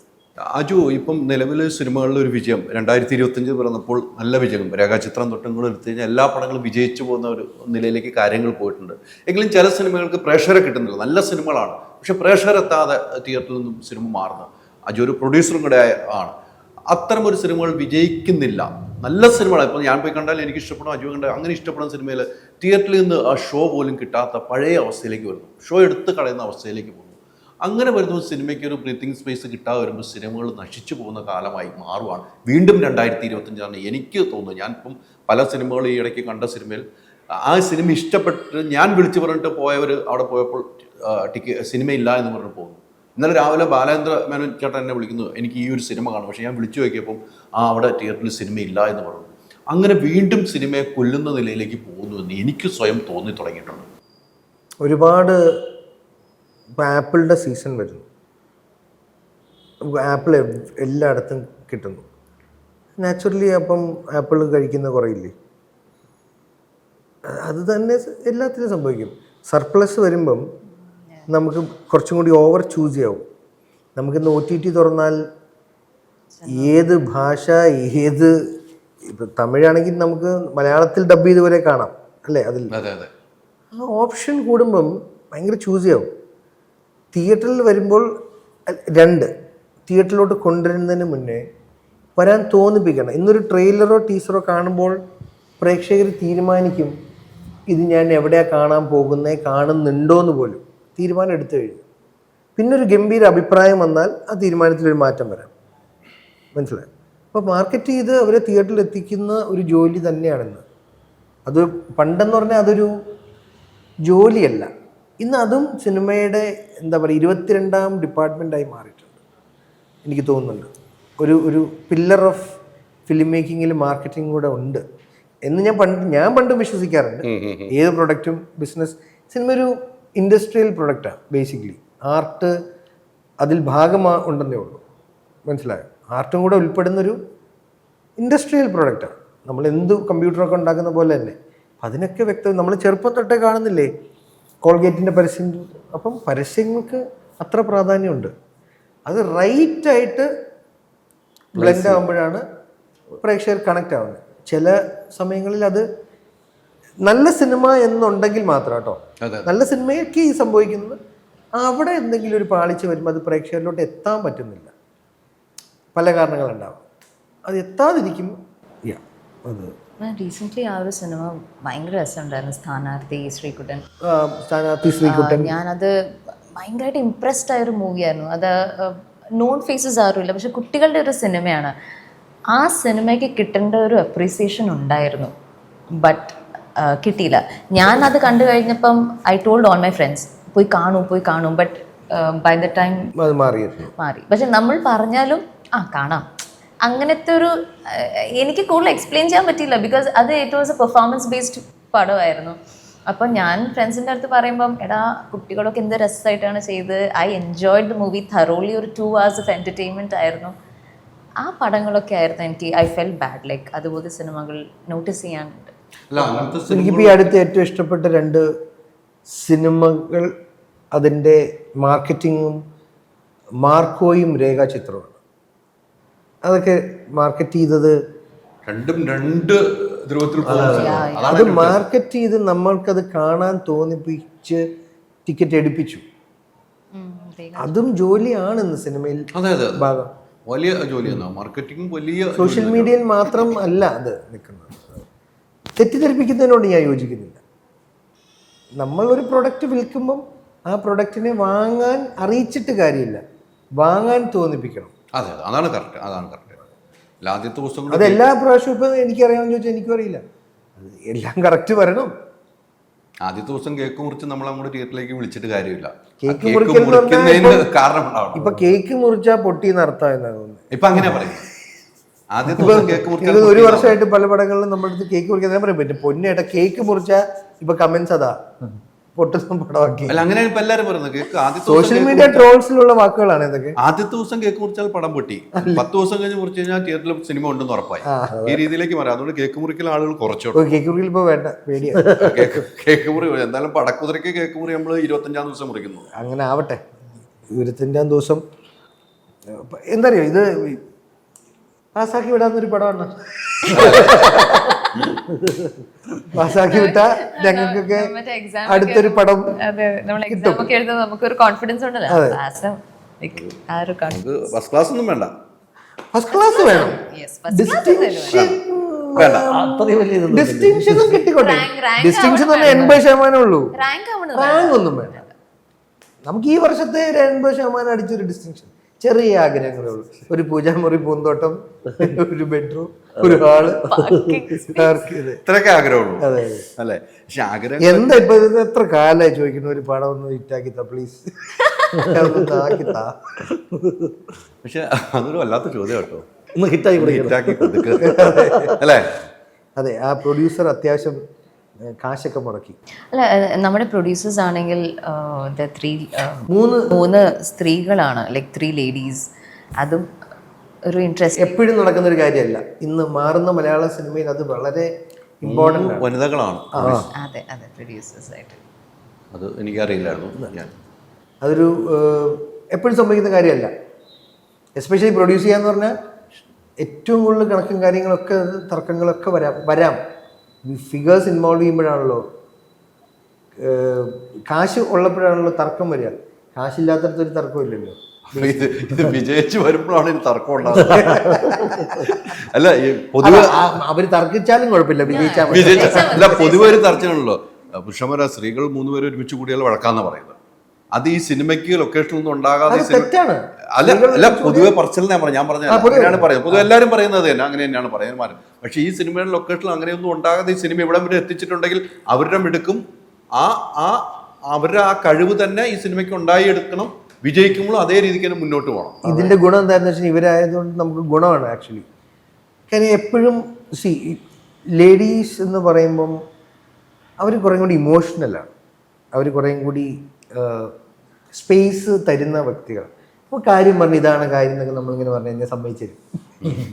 അജു, ഇപ്പം നിലവിലെ സിനിമകളിലെ ഒരു വിജയം 2025 പിറന്നപ്പോൾ നല്ല വിജയം, രേഖാചിത്രം തൊട്ടുങ്ങൾ എടുത്തു കഴിഞ്ഞാൽ എല്ലാ പടങ്ങളും വിജയിച്ചു പോകുന്ന ഒരു നിലയിലേക്ക് കാര്യങ്ങൾ പോയിട്ടുണ്ട്. എങ്കിലും ചില സിനിമകൾക്ക് പ്രേക്ഷകരെ കിട്ടുന്നില്ല. നല്ല സിനിമകളാണ്, പക്ഷെ പ്രേക്ഷകരെത്താതെ തിയേറ്ററിൽ നിന്നും സിനിമ മാറുന്നു. അജു ഒരു പ്രൊഡ്യൂസറും കൂടെ ആണ്. അത്തരം ഒരു സിനിമകൾ വിജയിക്കുന്നില്ല. നല്ല സിനിമകളാണ്. ഇപ്പോൾ ഞാൻ പോയി കണ്ടാൽ എനിക്ക് ഇഷ്ടപ്പെടും, അജു കണ്ടാൽ അങ്ങനെ ഇഷ്ടപ്പെടുന്ന സിനിമയിൽ തിയേറ്ററിൽ നിന്ന് ആ ഷോ പോലും കിട്ടാത്ത പഴയ അവസ്ഥയിലേക്ക് വരുന്നു, ഷോ എടുത്ത് കളയുന്ന അവസ്ഥയിലേക്ക് പോകുന്നു. അങ്ങനെ വരുമ്പോൾ സിനിമയ്ക്ക് ഒരു ബ്രീത്തിങ് സ്പേസ് കിട്ടാതെ വരുമ്പോൾ സിനിമകൾ നശിച്ചു പോകുന്ന കാലമായി മാറുവാണ്. വീണ്ടും 2025 എനിക്ക് തോന്നുന്നു. ഞാനിപ്പം പല സിനിമകൾ ഈ ഇടയ്ക്ക് കണ്ട സിനിമയിൽ ആ സിനിമ ഇഷ്ടപ്പെട്ട് ഞാൻ വിളിച്ചു പറഞ്ഞിട്ട് പോയവർ അവിടെ പോയപ്പോൾ സിനിമ ഇല്ല എന്ന് പറഞ്ഞ് പോകുന്നു. ഇന്നലെ രാവിലെ ബാലേന്ദ്ര മേനോൻ ചേട്ടൻ എന്നെ വിളിക്കുന്നു, എനിക്ക് ഈ ഒരു സിനിമ കാണും, പക്ഷേ ഞാൻ വിളിച്ചു നോക്കിയപ്പം അവിടെ തിയേറ്ററിൽ സിനിമ ഇല്ല എന്ന് പറഞ്ഞു. അങ്ങനെ വീണ്ടും സിനിമയെ കൊല്ലുന്ന നിലയിലേക്ക് പോകുന്നു എന്ന് എനിക്ക് സ്വയം തോന്നി തുടങ്ങിയിട്ടുണ്ട്. ഒരുപാട് ഇപ്പോൾ ആപ്പിളിൻ്റെ സീസൺ വരുന്നു. ആപ്പിൾ എല്ലായിടത്തും കിട്ടുന്നു. നാച്ചുറലി അപ്പം ആപ്പിൾ കഴിക്കുന്ന കുറയില്ലേ? അത് തന്നെ എല്ലാത്തിനും സംഭവിക്കും. സർപ്ലസ് വരുമ്പം നമുക്ക് കുറച്ചും കൂടി ഓവർ ചൂസ് ചെയ്യാവും. നമുക്കിന്ന് OTT തുറന്നാൽ ഏത് ഭാഷ, ഏത് ഇപ്പം തമിഴാണെങ്കിൽ നമുക്ക് മലയാളത്തിൽ ഡബ് ചെയ്ത് വരെ കാണാം അല്ലേ? അതിൽ ആ ഓപ്ഷൻ കൂടുമ്പം ഭയങ്കര ചൂസ് ചെയ്യാവും. തിയേറ്ററിൽ വരുമ്പോൾ തിയേറ്ററിലോട്ട് കൊണ്ടുവരുന്നതിന് മുന്നേ വരാൻ തോന്നിപ്പിക്കണം. ഇന്നൊരു ട്രെയിലറോ ടീസറോ കാണുമ്പോൾ പ്രേക്ഷകർ തീരുമാനിക്കും ഇത് ഞാൻ എവിടെയാണ് കാണാൻ പോകുന്നത്, കാണുന്നുണ്ടോ എന്ന് പോലും തീരുമാനം എടുത്തു കഴിഞ്ഞു. പിന്നൊരു ഗംഭീര അഭിപ്രായം വന്നാൽ ആ തീരുമാനത്തിലൊരു മാറ്റം വരാം. മനസ്സിലായി? അപ്പോൾ മാർക്കറ്റ് ചെയ്ത് അവരെ തിയേറ്ററിൽ എത്തിക്കുന്ന ഒരു ജോലി തന്നെയാണെന്ന്. അത് പണ്ടെന്ന് പറഞ്ഞാൽ അതൊരു ജോലിയല്ല. ഇന്ന് അതും സിനിമയുടെ എന്താ പറയുക 22ാം ഡിപ്പാർട്ട്മെൻറ്റായി മാറിയിട്ടുണ്ട് എനിക്ക് തോന്നുന്നുണ്ട്. ഒരു പില്ലർ ഓഫ് ഫിലിം മേക്കിങ്ങിൽ മാർക്കറ്റിംഗ് കൂടെ ഉണ്ട് എന്ന് ഞാൻ പണ്ട് വിശ്വസിക്കാറുണ്ട്. ഏത് പ്രൊഡക്റ്റും ബിസിനസ്, സിനിമ ഒരു ഇൻഡസ്ട്രിയൽ പ്രൊഡക്റ്റാണ് ബേസിക്കലി. ആർട്ട് അതിൽ ഉണ്ടെന്നേ ഉള്ളൂ. മനസ്സിലായോ? ആർട്ടും കൂടെ ഉൾപ്പെടുന്നൊരു ഇൻഡസ്ട്രിയൽ പ്രൊഡക്റ്റാണ്. നമ്മൾ എന്ത് കമ്പ്യൂട്ടറൊക്കെ ഉണ്ടാക്കുന്ന പോലെ തന്നെ അതിനൊക്കെ വ്യക്തം നമ്മൾ ചെറുപ്പം തൊട്ടേ കാണുന്നില്ലേ കോൾഗേറ്റിൻ്റെ പരസ്യം. അപ്പം പരസ്യങ്ങൾക്ക് അത്ര പ്രാധാന്യമുണ്ട്. അത് റൈറ്റായിട്ട് ബ്ലെൻഡ് ആകുമ്പോഴാണ് പ്രേക്ഷകർ കണക്റ്റ് ആവുന്നത്. ചില സമയങ്ങളിൽ അത് നല്ല സിനിമ എന്നുണ്ടെങ്കിൽ മാത്രം കേട്ടോ. നല്ല സിനിമയ്ക്ക് ഈ സംഭവിക്കുന്നത് അവിടെ എന്തെങ്കിലും ഒരു പാളിച്ച വരുമ്പോൾ അത് പ്രേക്ഷകരിലോട്ട് എത്താൻ പറ്റുന്നില്ല. പല കാരണങ്ങളുണ്ടാവും. അത് എത്താതിരിക്കും. അത് റീസെന്റ് ആ ഒരു സിനിമ ഭയങ്കര രസമുണ്ടായിരുന്നു, സ്ഥാനാർത്ഥി ശ്രീകുട്ടൻ. ഞാനത് ഭയങ്കരമായിട്ട് ഇംപ്രസ്ഡ് ആയൊരു മൂവിയായിരുന്നു. അത് നോൺ ഫേസസ് ആരുമില്ല, പക്ഷെ കുട്ടികളുടെ ഒരു സിനിമയാണ്. ആ സിനിമയ്ക്ക് കിട്ടേണ്ട ഒരു അപ്രീസിയേഷൻ ഉണ്ടായിരുന്നു, ബട്ട് കിട്ടിയില്ല. ഞാൻ അത് കണ്ടു കഴിഞ്ഞപ്പം I told all my friends പോയി കാണൂ, ബട്ട് ബൈ ദ ടൈം മാറി. പക്ഷെ നമ്മൾ പറഞ്ഞാലും കാണാം അങ്ങനത്തെ ഒരു എനിക്ക് കൂടുതൽ എക്സ്പ്ലെയിൻ ചെയ്യാൻ പറ്റിയില്ല, ബിക്കോസ് അത് it was a performance based പടമായിരുന്നു. അപ്പം ഞാൻ ഫ്രണ്ട്സിൻ്റെ അടുത്ത് പറയുമ്പം എടാ കുട്ടികളൊക്കെ എന്ത് രസമായിട്ടാണ് ചെയ്ത്. I enjoyed the movie thoroughly. ഒരു 2 hours ഓഫ് എൻ്റർടൈൻമെൻറ്റ് ആയിരുന്നു. ആ പടങ്ങളൊക്കെ ആയിരുന്നു എനിക്ക് ഐ ഫെൽ ബാഡ്. ലൈക്ക് അതുപോലെ സിനിമകൾ നോട്ടീസ് ചെയ്യാനുണ്ട്. എനിക്കിപ്പോൾ ഈ അടുത്ത് ഏറ്റവും ഇഷ്ടപ്പെട്ട 2 സിനിമകൾ അതിൻ്റെ മാർക്കറ്റിങ്ങും മാർക്കോയും രേഖാചിത്രമാണ്. അതൊക്കെ മാർക്കറ്റ് ചെയ്തത് രണ്ടും 2 ധ്രുവത്തിൽ. അത് മാർക്കറ്റ് ചെയ്ത് നമ്മൾക്കത് കാണാൻ തോന്നിപ്പിച്ച് ടിക്കറ്റ് എടുപ്പിച്ചു. അതും ജോലിയാണ് ഇന്ന് സിനിമയിൽ ഭാഗം. വലിയ ജോലിയാണ് മാർക്കറ്റിംഗ്. വലിയ സോഷ്യൽ മീഡിയയിൽ മാത്രം അല്ല അത് നിൽക്കുന്നത്. തെറ്റിദ്ധരിപ്പിക്കുന്നതിനോട് ഞാൻ യോജിക്കുന്നില്ല. നമ്മളൊരു പ്രൊഡക്റ്റ് വിൽക്കുമ്പം ആ പ്രൊഡക്റ്റിനെ വാങ്ങാൻ അറിയിച്ചിട്ട് കാര്യമില്ല, വാങ്ങാൻ തോന്നിപ്പിക്കണം. അതാണ് കറക്റ്റ്. ആദ്യത്തെ ദിവസം അത് എല്ലാ പ്രാവശ്യവും ഇപ്പം എനിക്കറിയാമെന്ന് ചോദിച്ചാൽ എനിക്കും അറിയില്ല. എല്ലാം കറക്റ്റ് വരണം. ആദ്യത്തെ ദിവസം കേക്ക് മുറിച്ച് നമ്മൾ അങ്ങോട്ട് തിയേറ്ററിലേക്ക് വിളിച്ചിട്ട് കാര്യമില്ല. കേക്ക് മുറിക്കുന്നതിന് കാരണം ഉണ്ടാവും. ഇപ്പൊ കേക്ക് മുറിച്ചാ പൊട്ടിയെന്ന് അർത്ഥം എന്നാണ് തോന്നുന്നത്. ഇപ്പൊ അങ്ങനെ പറയും. ആദ്യത്തെ ദിവസം കേക്ക് മുറിക്കാൻ 1 വർഷമായിട്ട് പല പടങ്ങളിലും നമ്മുടെ അടുത്ത് കേക്ക് മുറിക്കാൻ പറയാൻ പറ്റും. പൊന്നേട്ടാ കേക്ക് മുറിച്ചാ ഇപ്പൊ കമന്റ്സ് അതാ. പൊട്ടുന്ന പടമാക്കി. അല്ല അങ്ങനെയാണ് ഇപ്പൊ എല്ലാരും പറയുന്നത്. കേക്ക് ആദ്യത്തെ സോഷ്യൽ മീഡിയ ട്രോൾസിലുള്ള വാക്കുകളാണ് ഇതൊക്കെ. ആദ്യത്തെ ദിവസം കേക്ക് മുറിച്ചാൽ പടം പൊട്ടി, 10 ദിവസം കഴിഞ്ഞ് മുറിച്ച് കഴിഞ്ഞാൽ തിയേറ്ററിൽ സിനിമ ഉണ്ടെന്ന് ഉറപ്പായി. ഈ രീതിയിലേക്ക് മാറി. അതുകൊണ്ട് കേക്ക് മുറിക്കൽ ആളുകൾ കുറച്ചോട്ടെ. കേക്ക് മുറിയിൽ ഇപ്പൊ വേണ്ട, പേടിയാണ്. കേക്ക് മുറി എന്തായാലും പടക്കുതിരക്ക് കേക്ക് മുറി നമ്മൾ 25-ാം ദിവസം മുറിക്കുന്നു. അങ്ങനെ ആവട്ടെ. 25-ാം ദിവസം എന്താ അറിയോ, ഇത് പാസ്സാക്കി വിടാന്നൊരു പടമാണ്. പാസ്സാക്കി വിട്ടാ ഞങ്ങൾക്കൊക്കെ അടുത്തൊരു പടം എക്സാം ഒക്കെ എഴുതുമ്പോൾ നമുക്കൊരു കോൺഫിഡൻസ് ഉണ്ടല്ലോ. ഫസ്റ്റ് ക്ലാസ് ഒന്നും വേണ്ട, ഫസ്റ്റ് ക്ലാസ് വേണം. ഡിസ്റ്റിങ്ഷൻ വേണ്ട. ഡിസ്റ്റിങ്ഷനും കിട്ടിക്കോട്ടെ. ഡിസ്റ്റിങ്ഷൻ 80% ഉള്ളൂ. റാങ്ക് ഒന്നും വേണ്ട. നമുക്ക് ഈ വർഷത്തെ 80% അടിച്ചൊരു ഡിസ്റ്റിങ്ഷൻ. ചെറിയ ആഗ്രഹങ്ങളേ ഉള്ളൂ. ഒരു പൂജാമുറി, പൂന്തോട്ടം, ഒരു ബെഡ്റൂം, ഒരു ഹാള്, ഇത്രയൊക്കെ ആഗ്രഹമുള്ളൂ. അതെ അല്ലേ? പക്ഷെ ആഗ്രഹം എന്താ ഇപ്പൊ ഇത് എത്ര കാലമായി ചോദിക്കുന്നു, ഒരു പടം ഒന്ന് ഹിറ്റാക്കി താ പ്ലീസ്. പക്ഷെ അതൊരു വല്ലാത്ത ചോദ്യം കേട്ടോ. ഒന്ന് ഹിറ്റാക്കി ഹിറ്റാക്കി കൊടുക്കുക അല്ലേ? അതെ, ആ പ്രൊഡ്യൂസർ അത്യാവശ്യം കാശൊക്കെ മുടക്കി. അല്ല, നമ്മുടെ പ്രൊഡ്യൂസേഴ്സ് ആണെങ്കിൽ മൂന്ന് സ്ത്രീകളാണ്, ലൈക്ക് 3 ലേഡീസ്. അതും ഒരു ഇൻട്രസ്റ്റ് എപ്പോഴും നടക്കുന്ന ഒരു കാര്യമല്ല. ഇന്ന് മാറുന്ന മലയാള സിനിമയിൽ അത് വളരെ ഇമ്പോർട്ടൻ്റ് ആണ്. വനിതകളാണ്. അതെ അതെ, പ്രൊഡ്യൂസേഴ്സ് ആയിട്ട്. അത് എനിക്കറിയില്ലായിരുന്നു. ഞാൻ അതൊരു എപ്പോഴും സംഭവിക്കുന്ന കാര്യമല്ല. എസ്പെഷ്യലി പ്രൊഡ്യൂസ് ചെയ്യാന്ന് പറഞ്ഞാൽ ഏറ്റവും കൂടുതൽ കണക്കും കാര്യങ്ങളൊക്കെ തർക്കങ്ങളൊക്കെ വരാം. ഫിഗേഴ്സ് ഇൻവോൾവ് ചെയ്യുമ്പോഴാണല്ലോ, കാശ് ഉള്ളപ്പോഴാണല്ലോ തർക്കം വരിക. കാശില്ലാത്തടത്തൊരു തർക്കമില്ലല്ലോ. ഇത് വിജയിച്ച് വരുമ്പോഴാണ് ഈ തർക്കം ഉണ്ടാകുന്നത്. അല്ല, പൊതുവെ അവര് തർക്കിച്ചാലും കുഴപ്പമില്ല, വിജയിച്ചാൽ അല്ല, പൊതുവെ ഒരു തർച്ചയാണല്ലോ. പുരുഷന്മാരാ സ്ത്രീകൾ 3 പേര് ഒരുമിച്ച് കൂടിയാൽ വഴക്കാന്ന് പറയുന്നത്. അത് ഈ സിനിമയ്ക്ക് ലൊക്കേഷനിലൊന്നും ഉണ്ടാകാതെ തെറ്റാണ്. അല്ല പൊതുവെ പറച്ചിലിനെ ഞാൻ പറഞ്ഞത് അങ്ങനെയാണ് പറയുന്നത്. പൊതുവെ എല്ലാവരും പറയുന്നത് തന്നെ അങ്ങനെ തന്നെയാണ് പറയുന്നത്. പക്ഷെ ഈ സിനിമയുടെ ലൊക്കേഷനിൽ അങ്ങനെയൊന്നും ഉണ്ടാകാതെ ഈ സിനിമ ഇവിടെ വരെ എത്തിച്ചിട്ടുണ്ടെങ്കിൽ അവരുടെ മിടുക്കും അവരുടെ ആ കഴിവ് തന്നെ ഈ സിനിമയ്ക്ക് ഉണ്ടായിയെടുക്കണം. വിജയിക്കുമ്പോഴും അതേ രീതിക്ക് തന്നെ മുന്നോട്ട് പോകണം. ഇതിന്റെ ഗുണം എന്താണെന്ന് വെച്ചാൽ ഇവരായതുകൊണ്ട് നമുക്ക് ഗുണമാണ് ആക്ച്വലി. കാര്യം എപ്പോഴും ലേഡീസ് എന്ന് പറയുമ്പം അവർ കുറേ കൂടി ഇമോഷണലാണ്. അവർ കുറേ കൂടി സ്പേസ് തരുന്ന വ്യക്തികൾ. അപ്പോൾ കാര്യം പറഞ്ഞ് ഇതാണ് കാര്യം എന്നൊക്കെ നമ്മളിങ്ങനെ പറഞ്ഞു കഴിഞ്ഞാൽ സമ്മതിച്ചു തരും.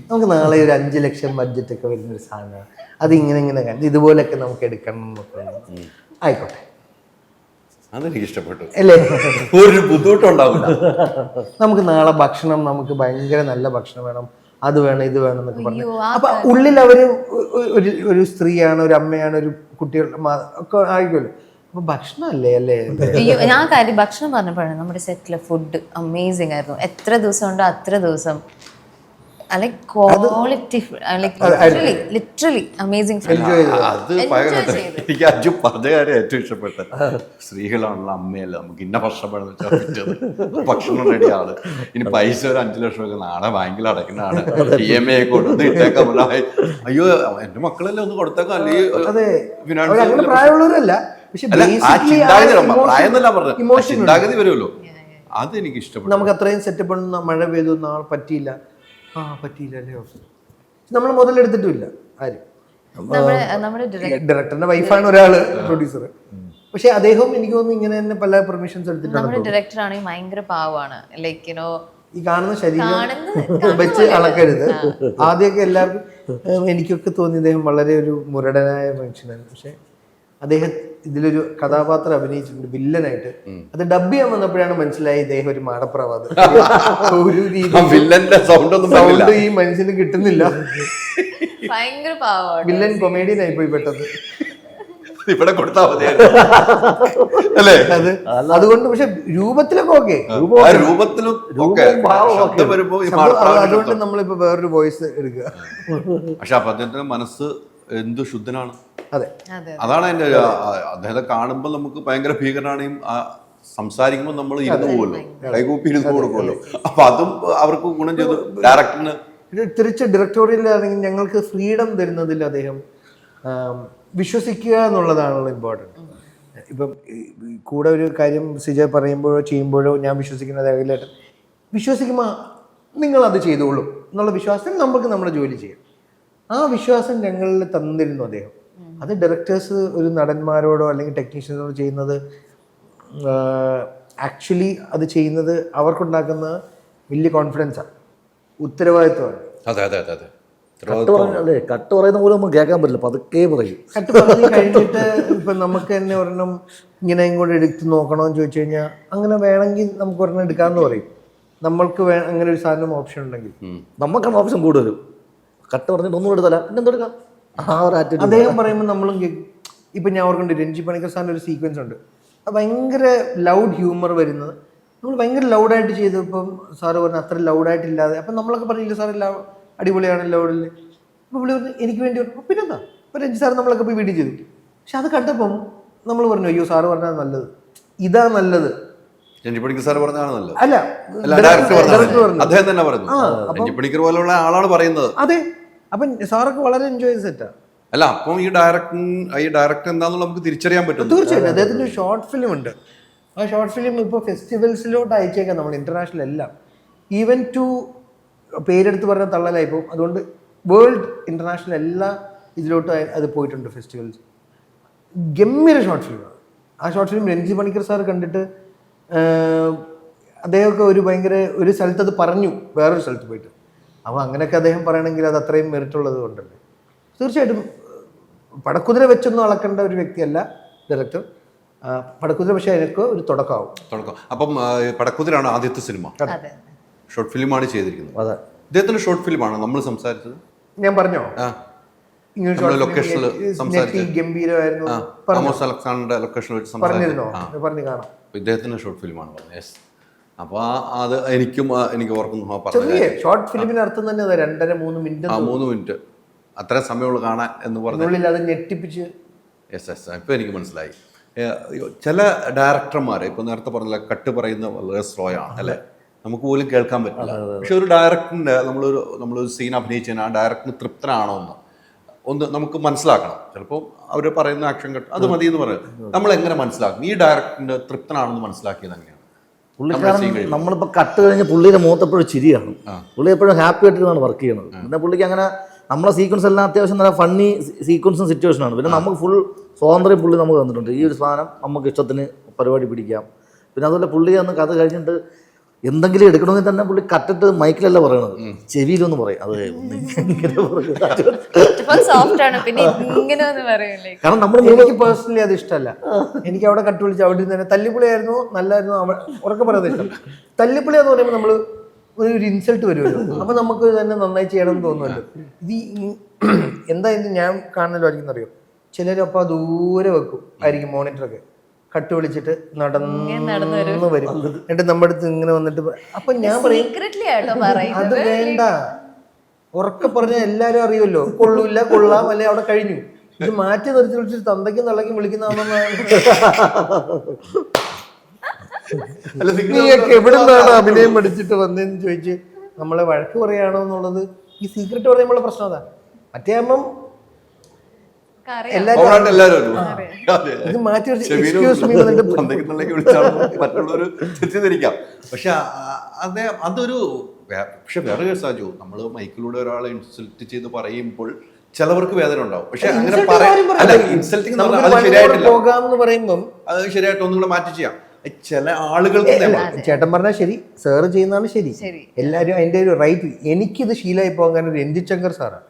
നമുക്ക് നാളെ ഒരു 5 ലക്ഷം ബഡ്ജറ്റൊക്കെ വരുന്നൊരു സാധനമാണ്, അതിങ്ങനെ കണ്ട് ഇതുപോലെയൊക്കെ നമുക്ക് എടുക്കണം എന്നൊക്കെ. ആയിക്കോട്ടെ, അതെനിക്ക് ഇഷ്ടപ്പെട്ടു. അല്ലേ? ഒരു ബുദ്ധിമുട്ടുണ്ടാവില്ല. നമുക്ക് നാളെ ഭക്ഷണം, നമുക്ക് ഭയങ്കര നല്ല ഭക്ഷണം വേണം, അത് വേണം, ഇത് വേണം എന്നൊക്കെ പറഞ്ഞു. അപ്പൊ ഉള്ളിൽ അവര് ഒരു സ്ത്രീയാണ്, ഒരു അമ്മയാണ്, ഒരു കുട്ടികൾ ഒക്കെ ആയിരിക്കുമല്ലോ. അപ്പൊ ഭക്ഷണമല്ലേ അല്ലേ? ഞാൻ കാര്യം ഭക്ഷണം പറഞ്ഞപ്പോഴാണ് നമ്മുടെ സെറ്റിലെ ഫുഡ് അമേസിംഗ് ആയിരുന്നു. എത്ര ദിവസം ഉണ്ടോ അത്ര ദിവസം ക്വാളിറ്റി, ലിറ്ററലി അമേസിംഗ്. എനിക്ക് അജു പറഞ്ഞ കാര്യം ഏറ്റവും ഇഷ്ടപ്പെട്ടത്. സ്ത്രീകളാണല്ലോ, അമ്മയല്ല, നമുക്ക് ഇന്ന ഭക്ഷണം വേണമെന്ന് വെച്ചാൽ പറ്റത്. ഭക്ഷണം റെഡിയാണ്. ഇനി പൈസ ഒരു 5 ലക്ഷം ഒക്കെ നാളെ ബാങ്കിൽ അടയ്ക്കുന്നതാണ്. EMI കൊണ്ടു ഇട്ടേക്കാൻ പറഞ്ഞ അയ്യോ എന്റെ മക്കളെല്ലാം ഒന്ന് കൊടുത്തേക്കാം. അല്ലെങ്കിൽ പ്രായമുള്ളവരല്ല, ചിന്താഗതി വരുമല്ലോ, അത് എനിക്ക് ഇഷ്ടപ്പെട്ടു. നമുക്ക് അത്രയും സെറ്റപ്പ് ഉണ്ട്. മഴ പെയ്തു, നാളെ പറ്റിയില്ല, പറ്റിയില്ല അല്ലേ? നമ്മൾ മുതലെടുത്തിട്ടുമില്ല ആരും. ഡയറക്ടറിന്റെ വൈഫാണ് ഒരാള് പ്രൊഡ്യൂസർ. പക്ഷെ അദ്ദേഹം എനിക്ക് തോന്നുന്നു ഇങ്ങനെ തന്നെ പല പെർമിഷൻസ് എടുത്തിട്ടുണ്ട്. നമ്മുടെ ഡയറക്ടർ ആണെങ്കിൽ ഭയങ്കര പാവാണ്. ലൈക്ക് ഈ കാണുന്ന ശരീരം വെച്ച് അളക്കരുത്. ആദ്യമൊക്കെ എല്ലാവർക്കും എനിക്കൊക്കെ തോന്നി ഇദ്ദേഹം വളരെ ഒരു മുരടനായ മനുഷ്യനാണ്. പക്ഷെ അദ്ദേഹം ഇതിലൊരു കഥാപാത്രം അഭിനയിച്ചിട്ടുണ്ട് വില്ലനായിട്ട്. അത് ഡബ് ചെയ്യാൻ വന്നപ്പോഴാണ് മനസ്സിലായി ഇദ്ദേഹം ഒരു മാടപ്രവാദം. ഒരു രീതി സൗണ്ട് ഈ മനുഷ്യന് കിട്ടുന്നില്ല. ഭയങ്കര പാവാണ്. വില്ലൻ കൊമേഡിയൻ ആയിപ്പോയി പെട്ടെന്ന്. ഇവിടെ കൊടുത്താൽ മതി അല്ലേ? അതുകൊണ്ട് പക്ഷെ രൂപത്തിലൊക്കെ ഓക്കെ, അതുകൊണ്ട് നമ്മളിപ്പോ വേറൊരു വോയിസ് എടുക്കുക. പക്ഷെ അപ്പൊ അദ്ദേഹത്തിന്റെ മനസ്സ് എന്ത് ശുദ്ധനാണ്. അതെ, അതാണ് അതിന്റെ. അദ്ദേഹത്തെ കാണുമ്പോൾ നമുക്ക് ഭയങ്കര ഭീകരനാണ്. സംസാരിക്കുമ്പോൾ നമ്മൾ ഇരുന്ന് പോകുമല്ലോ, കൈകൂപ്പി ഇരുന്ന് കൊടുക്കുമല്ലോ. അപ്പൊ അതും അവർക്ക് ഗുണം ചെയ്തു. ഡയറക്ടറിന് തിരിച്ച് ഡയറക്ടോറിയലാണെങ്കിൽ ഞങ്ങൾക്ക് ഫ്രീഡം തരുന്നതിൽ അദ്ദേഹം വിശ്വസിക്കുക എന്നുള്ളതാണല്ലോ ഇമ്പോർട്ടൻറ്റ്. ഇപ്പം കൂടെ ഒരു കാര്യം സിജ പറയുമ്പോഴോ ചെയ്യുമ്പോഴോ ഞാൻ വിശ്വസിക്കുന്നത് അഖിലേട്ടൻ വിശ്വസിക്കുമ്പോൾ നിങ്ങളത് ചെയ്തോളും എന്നുള്ള വിശ്വാസത്തിൽ നമുക്ക് നമ്മുടെ ജോലി ചെയ്യാം. ആ വിശ്വാസം ഞങ്ങളിൽ തന്നിരുന്നു അദ്ദേഹം. അത് ഡയറക്ടേഴ്സ് ഒരു നടന്മാരോടോ അല്ലെങ്കിൽ ടെക്നീഷ്യൻസിനോടോ ചെയ്യുന്നത് ആക്ച്വലി അത് ചെയ്യുന്നത് അവർക്കുണ്ടാക്കുന്ന വലിയ കോൺഫിഡൻസാണ്, ഉത്തരവാദിത്വമാണ്. അതെ അതെ അതെ അതെ. കട്ട് പറഞ്ഞല്ലേ, കട്ട് പറയുന്ന പോലെ നമുക്ക് കേൾക്കാൻ പറ്റില്ല, പതുക്കെ പറയും. കട്ട് പറഞ്ഞ് കഴിഞ്ഞിട്ട് ഇപ്പം നമുക്ക് തന്നെ ഒരെണ്ണം ഇങ്ങനെ ഇങ്ങോട്ട് എടുത്ത് നോക്കണമെന്ന് ചോദിച്ചു കഴിഞ്ഞാൽ അങ്ങനെ വേണമെങ്കിൽ നമുക്ക് ഒരെണ്ണം എടുക്കാമെന്ന് പറയും. നമ്മൾക്ക് അങ്ങനെ ഒരു സാധനം ഓപ്ഷൻ ഉണ്ടെങ്കിൽ നമുക്കാണ് ഓപ്ഷൻ കൂടുതലും. കട്ട് പറഞ്ഞിട്ട് ഒന്നും എടുത്തല്ല പിന്നെ എന്തെടുക്കാം, ആ ഒരു ആറ്റിറ്റ്യൂഡ്. അദ്ദേഹം പറയുമ്പോൾ നമ്മളും കേൾക്കും. ഇപ്പം ഞാൻ ഓർക്കുന്നുണ്ട് രഞ്ജി പണിക്കർ സാറിൻ്റെ ഒരു സീക്വൻസ് ഉണ്ട്, അത് ഭയങ്കര ലൗഡ് ഹ്യൂമർ വരുന്നത്. നമ്മൾ ഭയങ്കര ലൗഡായിട്ട് ചെയ്തപ്പം സാറ് പറഞ്ഞു അത്ര ലൗഡായിട്ടില്ലാതെ. അപ്പം നമ്മളൊക്കെ പറഞ്ഞില്ല സാർ എല്ലാം അടിപൊളിയാണ് ലൗഡിൽ. അപ്പോൾ പുള്ളി പറഞ്ഞു എനിക്ക് വേണ്ടി പറഞ്ഞു പിന്നെന്താ ഇപ്പോൾ രഞ്ജി സാർ നമ്മളൊക്കെ പോയി വീട്ടിൽ ചെയ്തു. പക്ഷെ അത് കണ്ടപ്പം നമ്മൾ പറഞ്ഞു അയ്യോ സാറ് പറഞ്ഞാൽ നല്ലത്, ഇതാ നല്ലത്. രഞ്ജിപ്പണിക്കർ സാർ പറഞ്ഞതാണ് നല്ലത്. അല്ല ഡയറക്ടർ ഡയറക്ടർ പറഞ്ഞു. അദ്ദേഹം തന്നെ പറഞ്ഞു. രഞ്ജിപ്പണിക്കർ പോലുള്ള ആളാണ് പറയുന്നത്. അതെ, അപ്പം സാറൊക്കെ വളരെ എൻജോയ് ചെയ്ത് സെറ്റാ. അല്ല അപ്പം ഈ ഡയറക്ടർ എന്താണെന്നുള്ള നമുക്ക് തിരിച്ചറിയാൻ പറ്റും. തീർച്ചയായിട്ടും അദ്ദേഹത്തിൻ്റെ ഒരു ഷോർട്ട് ഫിലിം ഉണ്ട്. ആ ഷോർട്ട് ഫിലിം ഇപ്പോൾ ഫെസ്റ്റിവൽസിലോട്ട് അയച്ചേക്കാം നമ്മൾ, ഇന്റർനാഷണൽ എല്ലാം. ഈവൻ ടു പേരെടുത്ത് പറഞ്ഞ തള്ളലായിപ്പോൾ, അതുകൊണ്ട് വേൾഡ് ഇന്റർനാഷണൽ എല്ലാ ഇതിലോട്ട് അത് പോയിട്ടുണ്ട് ഫെസ്റ്റിവൽസ്. ഗംഭീര ഷോർട്ട് ഫിലിമാണ് ആ short film. Ranji Panicker sir കണ്ടിട്ട് അദ്ദേഹമൊക്കെ ഒരു ഭയങ്കര ഒരു സ്ഥലത്ത് അത് പറഞ്ഞു, വേറൊരു സ്ഥലത്ത് പോയിട്ട്. അപ്പോൾ അങ്ങനെയൊക്കെ അദ്ദേഹം പറയണമെങ്കിൽ അത് അത്രയും മെറിറ്റുള്ളത് കൊണ്ടല്ലേ. തീർച്ചയായിട്ടും പടക്കുതിര വെച്ചൊന്നും അളക്കേണ്ട ഒരു വ്യക്തിയല്ല ഡയറക്ടർ. പടക്കുതിര പക്ഷേ അതിനൊക്കെ ഒരു തുടക്കം. അപ്പം പടക്കുതിരാണ് ആദ്യത്തെ സിനിമ, ഷോർട്ട് ഫിലിമാണ് ചെയ്തിരിക്കുന്നത്. അതെ, ഇദ്ദേഹത്തിന്റെ ഷോർട്ട് ഫിലിമാണ് നമ്മൾ സംസാരിച്ചത്. ഞാൻ പറഞ്ഞോ ലൊക്കേഷനിൽ ഗംഭീരമായിരുന്നു ലൊക്കേഷനിൽ വെച്ച് പറഞ്ഞിരുന്നോ? പറഞ്ഞു കാണാം. ഇദ്ദേഹത്തിന്റെ ഷോർട്ട് ഫിലിമാണ് പറഞ്ഞത്. യെസ്. അപ്പൊ അത് എനിക്ക് ഓർക്കുന്നു. ഷോർട്ട് ഫിലിമിന് അർത്ഥം തന്നെ 2.5-3 മിനിറ്റ്. 3 മിനിറ്റ് അത്ര സമയമുള്ള കാണാൻ എന്ന് പറഞ്ഞു. അത് ഞെട്ടിപ്പിച്ച്. Yes yes. ഇപ്പൊ എനിക്ക് മനസ്സിലായി. ചില ഡയറക്ടർമാർ ഇപ്പൊ നേരത്തെ പറഞ്ഞ കട്ട് പറയുന്ന വളരെ സ്ലോ ആണ് അല്ലെ, നമുക്ക് പോലും കേൾക്കാൻ പറ്റില്ല. പക്ഷെ ഒരു ഡയറക്ടറിന്റെ നമ്മളൊരു സീൻ അഭിനയിച്ചാൽ ആ ഡയറക്ടറിന് തൃപ്തനാണോ ഒന്ന് നമുക്ക് മനസ്സിലാക്കണം. ചിലപ്പോൾ അവർ പറയുന്ന ആക്ഷൻ കട്ട് അത് മതി എന്ന് പറയും. നമ്മൾ എങ്ങനെ മനസ്സിലാക്കും ഈ ഡയറക്ടറിന്റെ തൃപ്തനാണെന്ന് മനസ്സിലാക്കിയത് എങ്ങനെയാണ്? പുള്ളിക്കാരൻ നമ്മളിപ്പോൾ കട്ട് കഴിഞ്ഞ് പുള്ളിയുടെ മുഖത്തെപ്പോഴും ചിരിയാണ്, പുള്ളി എപ്പോഴും ഹാപ്പി ആയിട്ടാണ് വർക്ക് ചെയ്യുന്നത്. പിന്നെ പുള്ളിക്ക് അങ്ങനെ നമ്മളെ സീക്വൻസ് എല്ലാം അത്യാവശ്യം നല്ല ഫണ്ണി സീക്വൻസും സിറ്റുവേഷനാണ്. പിന്നെ നമുക്ക് ഫുൾ സ്വാതന്ത്ര്യം പുള്ളി നമുക്ക് തന്നിട്ടുണ്ട്. ഈ ഒരു സാധനം നമുക്ക് ഇഷ്ടത്തിന് പരിപാടി പിടിക്കാം. പിന്നെ അതുപോലെ പുള്ളി അന്ന് കഥ കഴിഞ്ഞിട്ട് എന്തെങ്കിലും എടുക്കണമെങ്കിൽ തന്നെ പുള്ളി കട്ടിട്ട് മൈക്കിലല്ല പറയണത്, ചെവിയിലൊന്ന് പറയും. അത് കാരണം നമ്മൾ എനിക്ക് പേഴ്സണലി അത് ഇഷ്ടമല്ല. എനിക്ക് അവിടെ കട്ട് വിളിച്ച് അവിടെ തന്നെ തല്ലിപ്പുളിയായിരുന്നു നല്ലായിരുന്നു ഉറക്കെ പറയുന്നത് ഇഷ്ടം. തല്ലിപ്പുളി എന്ന് പറയുമ്പോൾ നമ്മൾ ഒരു ഇൻസൾട്ട് വരുമല്ലോ, അപ്പൊ നമുക്ക് തന്നെ നന്നായി ചെയ്യണം എന്ന് തോന്നുമല്ലോ. ഇത് എന്തായാലും ഞാൻ കാണുന്നല്ലോ ആയിരിക്കും അറിയോ, ചിലരപ്പോൾ ദൂരെ വെക്കും ആയിരിക്കും മോണിറ്ററൊക്കെ, കട്ട് വിളിച്ചിട്ട് നടന്നു വരും. എന്നിട്ട് നമ്മുടെ അടുത്ത് ഇങ്ങനെ വന്നിട്ട് അപ്പൊ ഞാൻ പറയും അത് വേണ്ട, ഉറക്കെ പറഞ്ഞാൽ എല്ലാരും അറിയുമല്ലോ, കൊള്ളൂല്ല കൊള്ളാം അല്ലെ അവിടെ കഴിഞ്ഞു. ഇത് മാറ്റി നിർത്തി വിളിച്ചിട്ട് തന്തയ്ക്കും തള്ളയ്ക്കും വിളിക്കുന്നതാണെന്നാണ്. നീയൊക്കെ എവിടെ നിന്നാണ് അഭിനയം പഠിച്ചിട്ട് വന്നതെന്ന് ചോദിച്ച് നമ്മളെ വഴക്ക് പറയാണോ എന്നുള്ളത് ഈ സീക്രട്ട് പറയുമ്പോഴുള്ള പ്രശ്നം അതാ. മറ്റേ ആകുമ്പം ഇത് മാറ്റി മറ്റുള്ളവർ തെറ്റിദ്ധരിക്കാം. പക്ഷെ അതൊരു വേറെ കേസാജു, നമ്മൾ മൈക്കിലൂടെ ഒരാളെ ഇൻസൾട്ട് ചെയ്ത് പറയുമ്പോൾ ചിലവർക്ക് വേദന ഉണ്ടാവും. പക്ഷെ അങ്ങനെ ഇൻസൾട്ടിങ് പോകാമെന്ന് പറയുമ്പം അത് ശരിയായിട്ട് ഒന്നും കൂടെ മാറ്റി ചെയ്യാം. ചില ആളുകൾക്ക് ചേട്ടൻ പറഞ്ഞാൽ ശരി, സാറ് ചെയ്യുന്നതാണ് ശരി, എല്ലാവരും അതിൻ്റെ ഒരു റൈറ്റ്. എനിക്കിത് ശീലമായി പോകാൻ ഒരു രഞ്ജിത് ശങ്കർ സാറാണ്.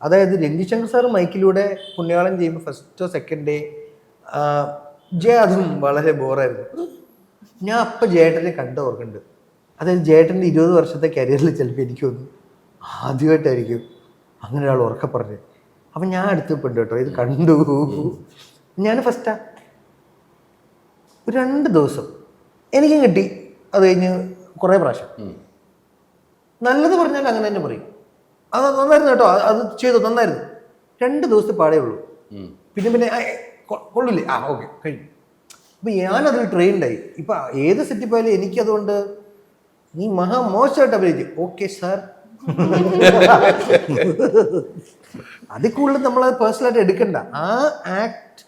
അതായത് രഞ്ജിത് ശങ്കർ സാറ് മൈക്കിലൂടെ പുണ്യാളം ചെയ്യുമ്പോൾ ഫസ്റ്റോ സെക്കൻഡ് ഡേ അതും വളരെ ബോറായിരുന്നു. ഞാൻ അപ്പം ജേട്ടനെ ഓർക്കുന്നുണ്ട്. അതായത് ജേട്ടൻ്റെ 20 വർഷത്തെ കരിയറിൽ ചിലപ്പോൾ എനിക്ക് തോന്നുന്നു ആദ്യമായിട്ടായിരിക്കും അങ്ങനെ ഒരാൾ ഉറക്കെ പറഞ്ഞത്. അപ്പം ഞാൻ അടുത്തപ്പെട്ട് കേട്ടോ ഇത് കണ്ടു. ഞാൻ ഫസ്റ്റാ ഒരു 2 ദിവസം എനിക്കും കിട്ടി. അത് കഴിഞ്ഞ് കുറേ പ്രാവശ്യം നല്ലത് പറഞ്ഞാൽ അങ്ങനെ തന്നെ പറയും, അത് നന്നായിരുന്നു കേട്ടോ, അത് ചെയ്തു നന്നായിരുന്നു. 2 ദിവസത്തെ പാടേ ഉള്ളൂ. പിന്നെ കൊള്ളില്ലേ, ഓക്കെ കഴിഞ്ഞു. അപ്പം ഞാനതിൽ ട്രെയിൻഡായി. ഇപ്പം ഏത് സെറ്റിൽ പോയാലും എനിക്കതുകൊണ്ട് നീ മോശമായിട്ട് അഭിനയിച്ചു, ഓക്കെ സാർ. അതിൽ കൂടുതൽ നമ്മളത് പേഴ്സണലായിട്ട് എടുക്കണ്ട. ആ ആക്ട്,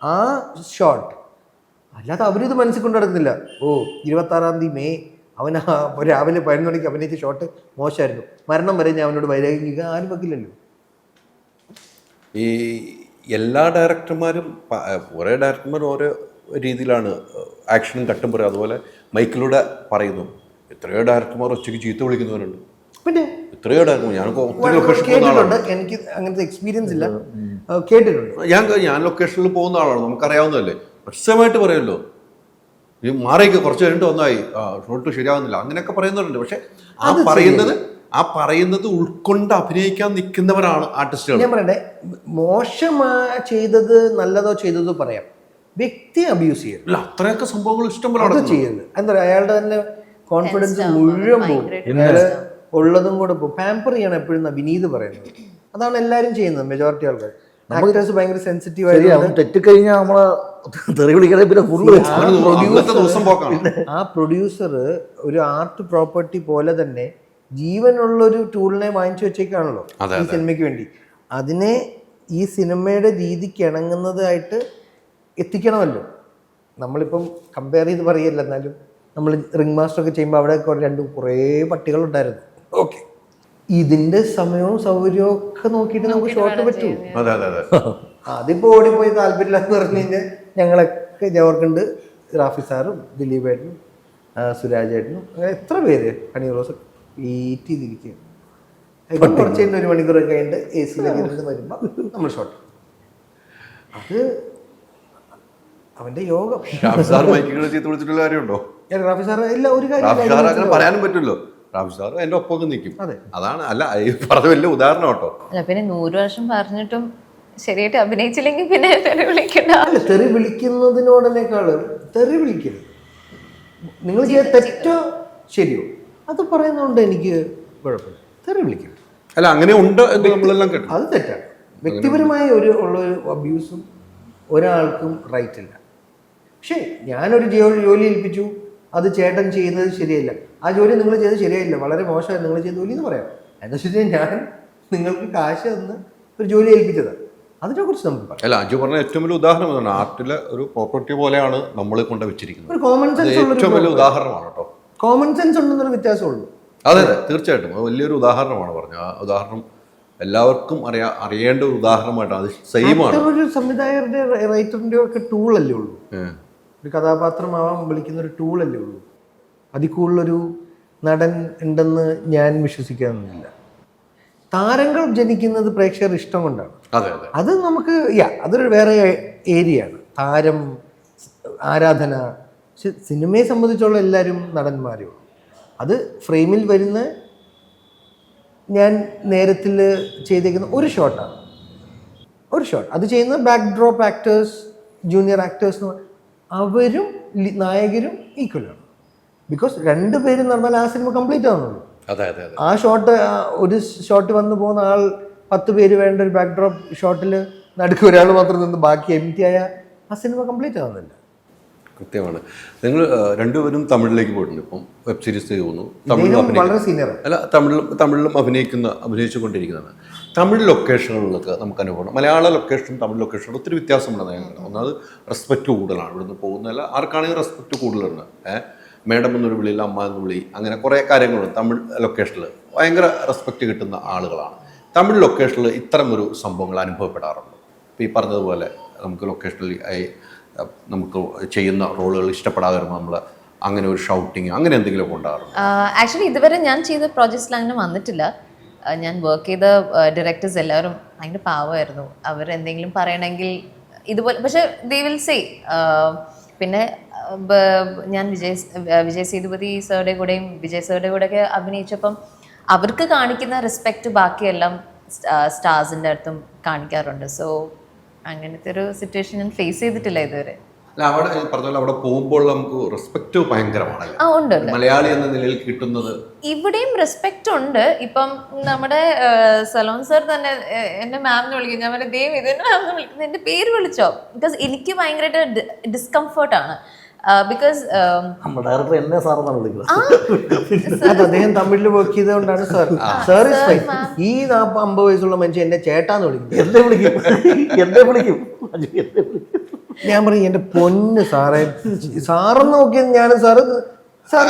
ആ ഷോട്ട്, അല്ലാതെ അവരിത് മനസ്സിൽ കൊണ്ടു നടക്കുന്നില്ല. 26 മെയ് അവൻ രാവിലെ 11 മണിക്ക് അഭിനയിച്ച ഷോട്ട് മോശമായിരുന്നു, മരണം വരെ ഞാൻ അവനോട് വൈരാഗിക്കുക ആരും വെക്കില്ലല്ലോ. എല്ലാ ഡയറക്ടർമാരും ഓരോ ഡയറക്ടർമാർ ഓരോ രീതിയിലാണ് ആക്ഷനും കട്ടും പറയും. അതുപോലെ മൈക്കിലൂടെ പറയുന്നു. എത്രയോ ഡയറക്ടർമാർ ഒച്ചയ്ക്ക് ചീത്ത വിളിക്കുന്നവരുണ്ട്. പിന്നെ എത്രയോ ഡയറക്ടർ ഞാനൊക്കെ ഒത്തിരി ലൊക്കേഷൻ പോകുന്ന കേട്ടിട്ടുണ്ട്. ആളാണ്. എനിക്ക് അങ്ങനത്തെ എക്സ്പീരിയൻസ് ഇല്ല, കേട്ടിട്ടുണ്ട്. ഞാൻ ലൊക്കേഷനിൽ പോകുന്ന ആളാണ്, നമുക്കറിയാവുന്നതല്ലേ. പരസ്യമായിട്ട് പറയുമല്ലോ, ഈ മാറിയൊക്കെ കുറച്ച് കഴിഞ്ഞിട്ട് ഒന്നായി ഷോട്ട് ശരിയാവുന്നില്ല അങ്ങനെയൊക്കെ പറയുന്നവരുണ്ട്. പക്ഷെ ആ പറയുന്നത് ഉൾക്കൊണ്ട് അഭിനയിക്കാൻ നിൽക്കുന്നവരാണ് ആർട്ടിസ്റ്റുകൾ. ഞാൻ പറയട്ടെ, ചെയ്തത് നല്ലതോ ചെയ്തതോ പറയാം, വ്യക്തി അബ്യൂസ് ചെയ്യരുത്. അല്ല, അത്രയൊക്കെ സംഭവങ്ങൾ ഇഷ്ടം പോലെ അത് നടക്കുന്നു. ചെയ്യരുത്. എന്താ പറയുക, അയാളുടെ തന്നെ കോൺഫിഡൻസ് മുഴുവൻ പോകും, അയാള് ഉള്ളതും കൂടെ പോകും. പാമ്പർ ചെയ്യണം എപ്പോഴും വിനീത് പറയുന്നത്. അതാണ് എല്ലാവരും ചെയ്യുന്നത്, മെജോറിറ്റി ആൾക്കാർ. ആക്ടേഴ്സ് ഭയങ്കര സെൻസിറ്റീവ് ആയിട്ട് തെറ്റിക്കഴിഞ്ഞാൽ നമ്മളെ തെറി വിളിക്കാതെ പിന്നെ ഫുള്ള് അന്നത്തെ ദിവസം പോക്കാണ്. ആ പ്രൊഡ്യൂസർ ഒരു ആർട്ട് പ്രോപ്പർട്ടി പോലെ തന്നെ ജീവനുള്ളൊരു ടൂളിനെ വാങ്ങിച്ചു വെച്ചേക്കാണല്ലോ ഈ സിനിമയ്ക്ക് വേണ്ടി. അതിനെ ഈ സിനിമയുടെ രീതിക്ക് ഇണങ്ങുന്നതായിട്ട് എത്തിക്കണമല്ലോ. നമ്മളിപ്പം കമ്പയർ ചെയ്ത് പറയല്ല, എന്നാലും നമ്മൾ റിംഗ് മാസ്റ്റർ ഒക്കെ ചെയ്യുമ്പോൾ അവിടെ കുറേ പട്ടികളുണ്ടായിരുന്നു. ഓക്കെ, ഇതിന്റെ സമയവും സൗകര്യവും ഒക്കെ നോക്കിയിട്ട് നമുക്ക് ഷോട്ട് പറ്റൂ. അതെ അതെ അതെ. അതിപ്പോ ഓടിപ്പോയി താല്പര്യമില്ലെന്ന് പറഞ്ഞു കഴിഞ്ഞാൽ ഞങ്ങളൊക്കെ ജവർക്കുണ്ട്, റാഫി സാറും ദിലീപ് ഏട്ടനും സുരാജ് ഏട്ടനും അങ്ങനെ എത്ര പേര് കണിറോസ് വെയിറ്റ് ചെയ്തിരിക്കുക. ഇപ്പം കുറച്ച് കഴിഞ്ഞ് 1 മണിക്കൂറൊക്കെ കഴിഞ്ഞിട്ട് എ സിയിലൊക്കെ ഇരുന്ന് വരുമ്പോൾ നമ്മൾ ഷോട്ട്. അത് അവന്റെ യോഗം. റാഫി സാർ മൈക്കുകൾ ചീത്ത വിളിച്ചിട്ടുള്ള കാര്യമുണ്ടോ? റാഫി സാർ ഇല്ല, ഒരു റാഫി സാർ അങ്ങനെ കാര്യം പറയാനും പറ്റുമല്ലോ. റാഫി സാർ എന്റെ ഒപ്പം നിൽക്കും. അതെ, അതാണ്. അല്ല, ഈ പറഞ്ഞ വലിയ ഉദാഹരണം കേട്ടോ. അല്ല, പിന്നെ 100 വർഷം പറഞ്ഞിട്ടും ശരിയായിട്ട് അഭിനയിച്ചില്ലെങ്കിൽ പിന്നെ തെറി വിളിക്കണ്ട. അല്ല, തെറി വിളിക്കുന്നതിനോടനേക്കാള് തെറി വിളിക്കരുത്. നിങ്ങൾ ചെയ്ത തെറ്റോ ശരിയോ അത് പറയുന്നതുകൊണ്ട് എനിക്ക് കുഴപ്പമില്ല. തെറി വിളിക്കരുത്. അല്ല, അങ്ങനെ ഉണ്ട് എന്ന് നമ്മളെല്ലാം കേട്ടു. അത് തെറ്റാണ്. വ്യക്തിപരമായ ഉള്ളൊരു അബ്യൂസും ഒരാൾക്കും റൈറ്റ് ഇല്ല. പക്ഷേ ഞാനൊരു ജോലി ഏൽപ്പിച്ചു, അത് ചേട്ടൻ ചെയ്യുന്നത് ശരിയല്ല, ആ ജോലി നിങ്ങൾ ചെയ്തത് ശരിയായില്ല, വളരെ മോശമായി നിങ്ങൾ ചെയ്ത ജോലി എന്ന് പറയാം. എന്താ വെച്ചാൽ ഞാൻ നിങ്ങൾക്ക് കാശ് തന്ന് ഒരു ജോലി ഏൽപ്പിച്ചതാണ്, അതിനെക്കുറിച്ച് നമുക്ക് പറയാം. അല്ല, അജു പറഞ്ഞ ഏറ്റവും വലിയ ഉദാഹരണമാണ്. ആർട്ടിലെ ഒരു പ്രോപ്പർട്ടി പോലെയാണ് നമ്മൾ കൊണ്ട് വെച്ചിരിക്കുന്നത്. ഒരു കോമൺ സെൻസ് ഏറ്റവും വലിയ ഉദാഹരണമാണ് കേട്ടോ. കോമൺ സെൻസ് ഉണ്ടെന്നൊരു വ്യത്യാസമുള്ളൂ. അതെ അതെ, തീർച്ചയായിട്ടും അത് വലിയൊരു ഉദാഹരണമാണ് പറഞ്ഞത്. ആ ഉദാഹരണം എല്ലാവർക്കും അറിയേണ്ട ഒരു ഉദാഹരണമായിട്ടാണ്. അത് സെയിമാണ്. ഒരു സംവിധായകരുടെ റൈറ്ററിന്റെ ഒക്കെ ടൂളല്ലേ ഉള്ളൂ. ഒരു കഥാപാത്രമാവാൻ വിളിക്കുന്ന ഒരു ടൂളല്ലേ ഉള്ളൂ. അതിൽ കൂടുതലൊരു നടൻ ഉണ്ടെന്ന് ഞാൻ വിശ്വസിക്കാനൊന്നുമില്ല. താരങ്ങൾ ജനിക്കുന്നത് പ്രേക്ഷകർ ഇഷ്ടം കൊണ്ടാണ്. അതെ അതെ, അത് നമുക്ക് അതൊരു വേറെ ഏരിയയാണ്. താരം ആരാധന. പക്ഷെ സിനിമയെ സംബന്ധിച്ചുള്ള എല്ലാവരും നടന്മാരേ ഉള്ളൂ. അത് ഫ്രെയിമിൽ വരുന്ന ഞാൻ നേരത്തിൽ ചെയ്തേക്കുന്ന ഒരു ഷോട്ടാണ്, ഒരു ഷോട്ട്. അത് ചെയ്യുന്ന back drop actors, junior actors, അവരും നായകരും ഈക്വലാണ്. ബിക്കോസ് 2 പേരും നടന്നാൽ ആ സിനിമ കംപ്ലീറ്റ് ആവുന്നുള്ളൂ. അതെ അതെ അതെ. ആ ഷോട്ട്, ഒരു ഷോട്ട് വന്നു പോകുന്ന ആൾ 10 പേര് വേണ്ട ഒരു ബാക്ക് ഡ്രോപ്പ് ഷോട്ടിൽ നടുക്ക് ഒരാൾ മാത്രം നിന്ന് ബാക്കി എംറ്റി ആയ ആ സിനിമ കംപ്ലീറ്റ് ആവുന്നില്ല. കൃത്യമാണ്. നിങ്ങൾ രണ്ടുപേരും തമിഴിലേക്ക് പോയിട്ടുണ്ട്. ഇപ്പം വെബ് സീരീസ് ചെയ്യുന്നു. വളരെ സീനിയർ അല്ല, തമിഴിലും അഭിനയിച്ചുകൊണ്ടിരിക്കുന്നതാണ്. തമിഴ് ലൊക്കേഷനുകളിലൊക്കെ നമുക്ക് അനുഭവം. മലയാള ലൊക്കേഷനും തമിഴ് ലൊക്കേഷനും ഒത്തിരി വ്യത്യാസമുണ്ടെന്ന് ഞാൻ കാണുന്നത്. ഒന്നത് റെസ്പെക്റ്റ് കൂടുതലാണ്. ഇവിടുന്ന് പോകുന്നതല്ല, ആർക്കാണെങ്കിലും റെസ്പെക്റ്റ് കൂടുതലുണ്ട്. മേഡം എന്നൊരു വിളിയിൽ അമ്മ എന്ന് വിളി, അങ്ങനെ കുറേ കാര്യങ്ങളുണ്ട്. തമിഴ് ലൊക്കേഷനിൽ ഭയങ്കര റെസ്പെക്റ്റ് കിട്ടുന്ന ആളുകളാണ്. തമിഴ് ലൊക്കേഷനിൽ ഇത്തരമൊരു സംഭവങ്ങൾ അനുഭവപ്പെടാറുണ്ട്. ഇപ്പോൾ ഈ പറഞ്ഞതുപോലെ നമുക്ക് ലൊക്കേഷനിൽ നമുക്ക് ചെയ്യുന്ന റോളുകൾ ഇഷ്ടപ്പെടാതെ വരുമ്പോൾ നമ്മൾ അങ്ങനെ ഒരു ഷൗട്ടിങ് അങ്ങനെ എന്തെങ്കിലുമൊക്കെ ഉണ്ടാകാറുണ്ട്? ആക്ച്വലി ഇതുവരെ ഞാൻ ചെയ്ത പ്രോജക്ട്സിൽ അങ്ങനെ വന്നിട്ടില്ല. ഞാൻ വർക്ക് ചെയ്ത ഡയറക്ടേഴ്സ് എല്ലാവരും ഭയങ്കര പാവമായിരുന്നു. അവരെന്തെങ്കിലും പറയണമെങ്കിൽ ഇതുപോലെ, പക്ഷെ ദേ വിൽ സേ. പിന്നെ ഞാൻ വിജയ് സേതുപതി സാറുടെ കൂടെയും വിജയ് സാറുടെ കൂടെയൊക്കെ അഭിനയിച്ചപ്പം അവർക്ക് കാണിക്കുന്ന റെസ്പെക്റ്റ് ബാക്കിയെല്ലാം സ്റ്റാർസിൻ്റെ അടുത്തും കാണിക്കാറുണ്ട്. സോ അങ്ങനത്തെ ഒരു സിറ്റുവേഷൻ ഞാൻ ഫേസ് ചെയ്തിട്ടില്ല ഇതുവരെ. അല്ല, അവിടെ പറഞ്ഞ അവിടെ പോകുമ്പോൾ നമുക്ക് റെസ്പെക്റ്റ് ഭയങ്കരമാണല്ലോ. ആ, ഉണ്ട്. മലയാളി എന്ന നിലയിൽ കിട്ടുന്നത് ഇവിടെയും റെസ്പെക്റ്റ് ഉണ്ട്. ഇപ്പം നമ്മുടെ സലോൺ സർ തന്നെ എന്നെ മാമിനെ വിളിക്കും. ഞാൻ പറഞ്ഞ ദേവ് ഇതെന്നെ മാമിനെ വിളിക്കുന്നത്, എൻ്റെ പേര് വിളിച്ചോ. ബിക്കോസ് എനിക്ക് ഭയങ്കരമായിട്ട് ഡിസ്കംഫർട്ടാണ്. ബിക്കോസ് ഡയറക്ടർ എന്നെ സാറെന്നാണ് വിളിക്കുന്നത്. അത് അദ്ദേഹം തമിഴിൽ വർക്ക് ചെയ്തുകൊണ്ടാണ് സാർ. Sir is fine. ഈ 40-50 വയസ്സുള്ള മനുഷ്യൻ എന്നെ ചേട്ടാന്ന് വിളിക്കും. എന്നെ വിളിക്കും. ഞാൻ പറയും എൻ്റെ പൊന്ന് സാറേ, സാറെന്ന് നോക്കിയത് ഞാൻ സാറ്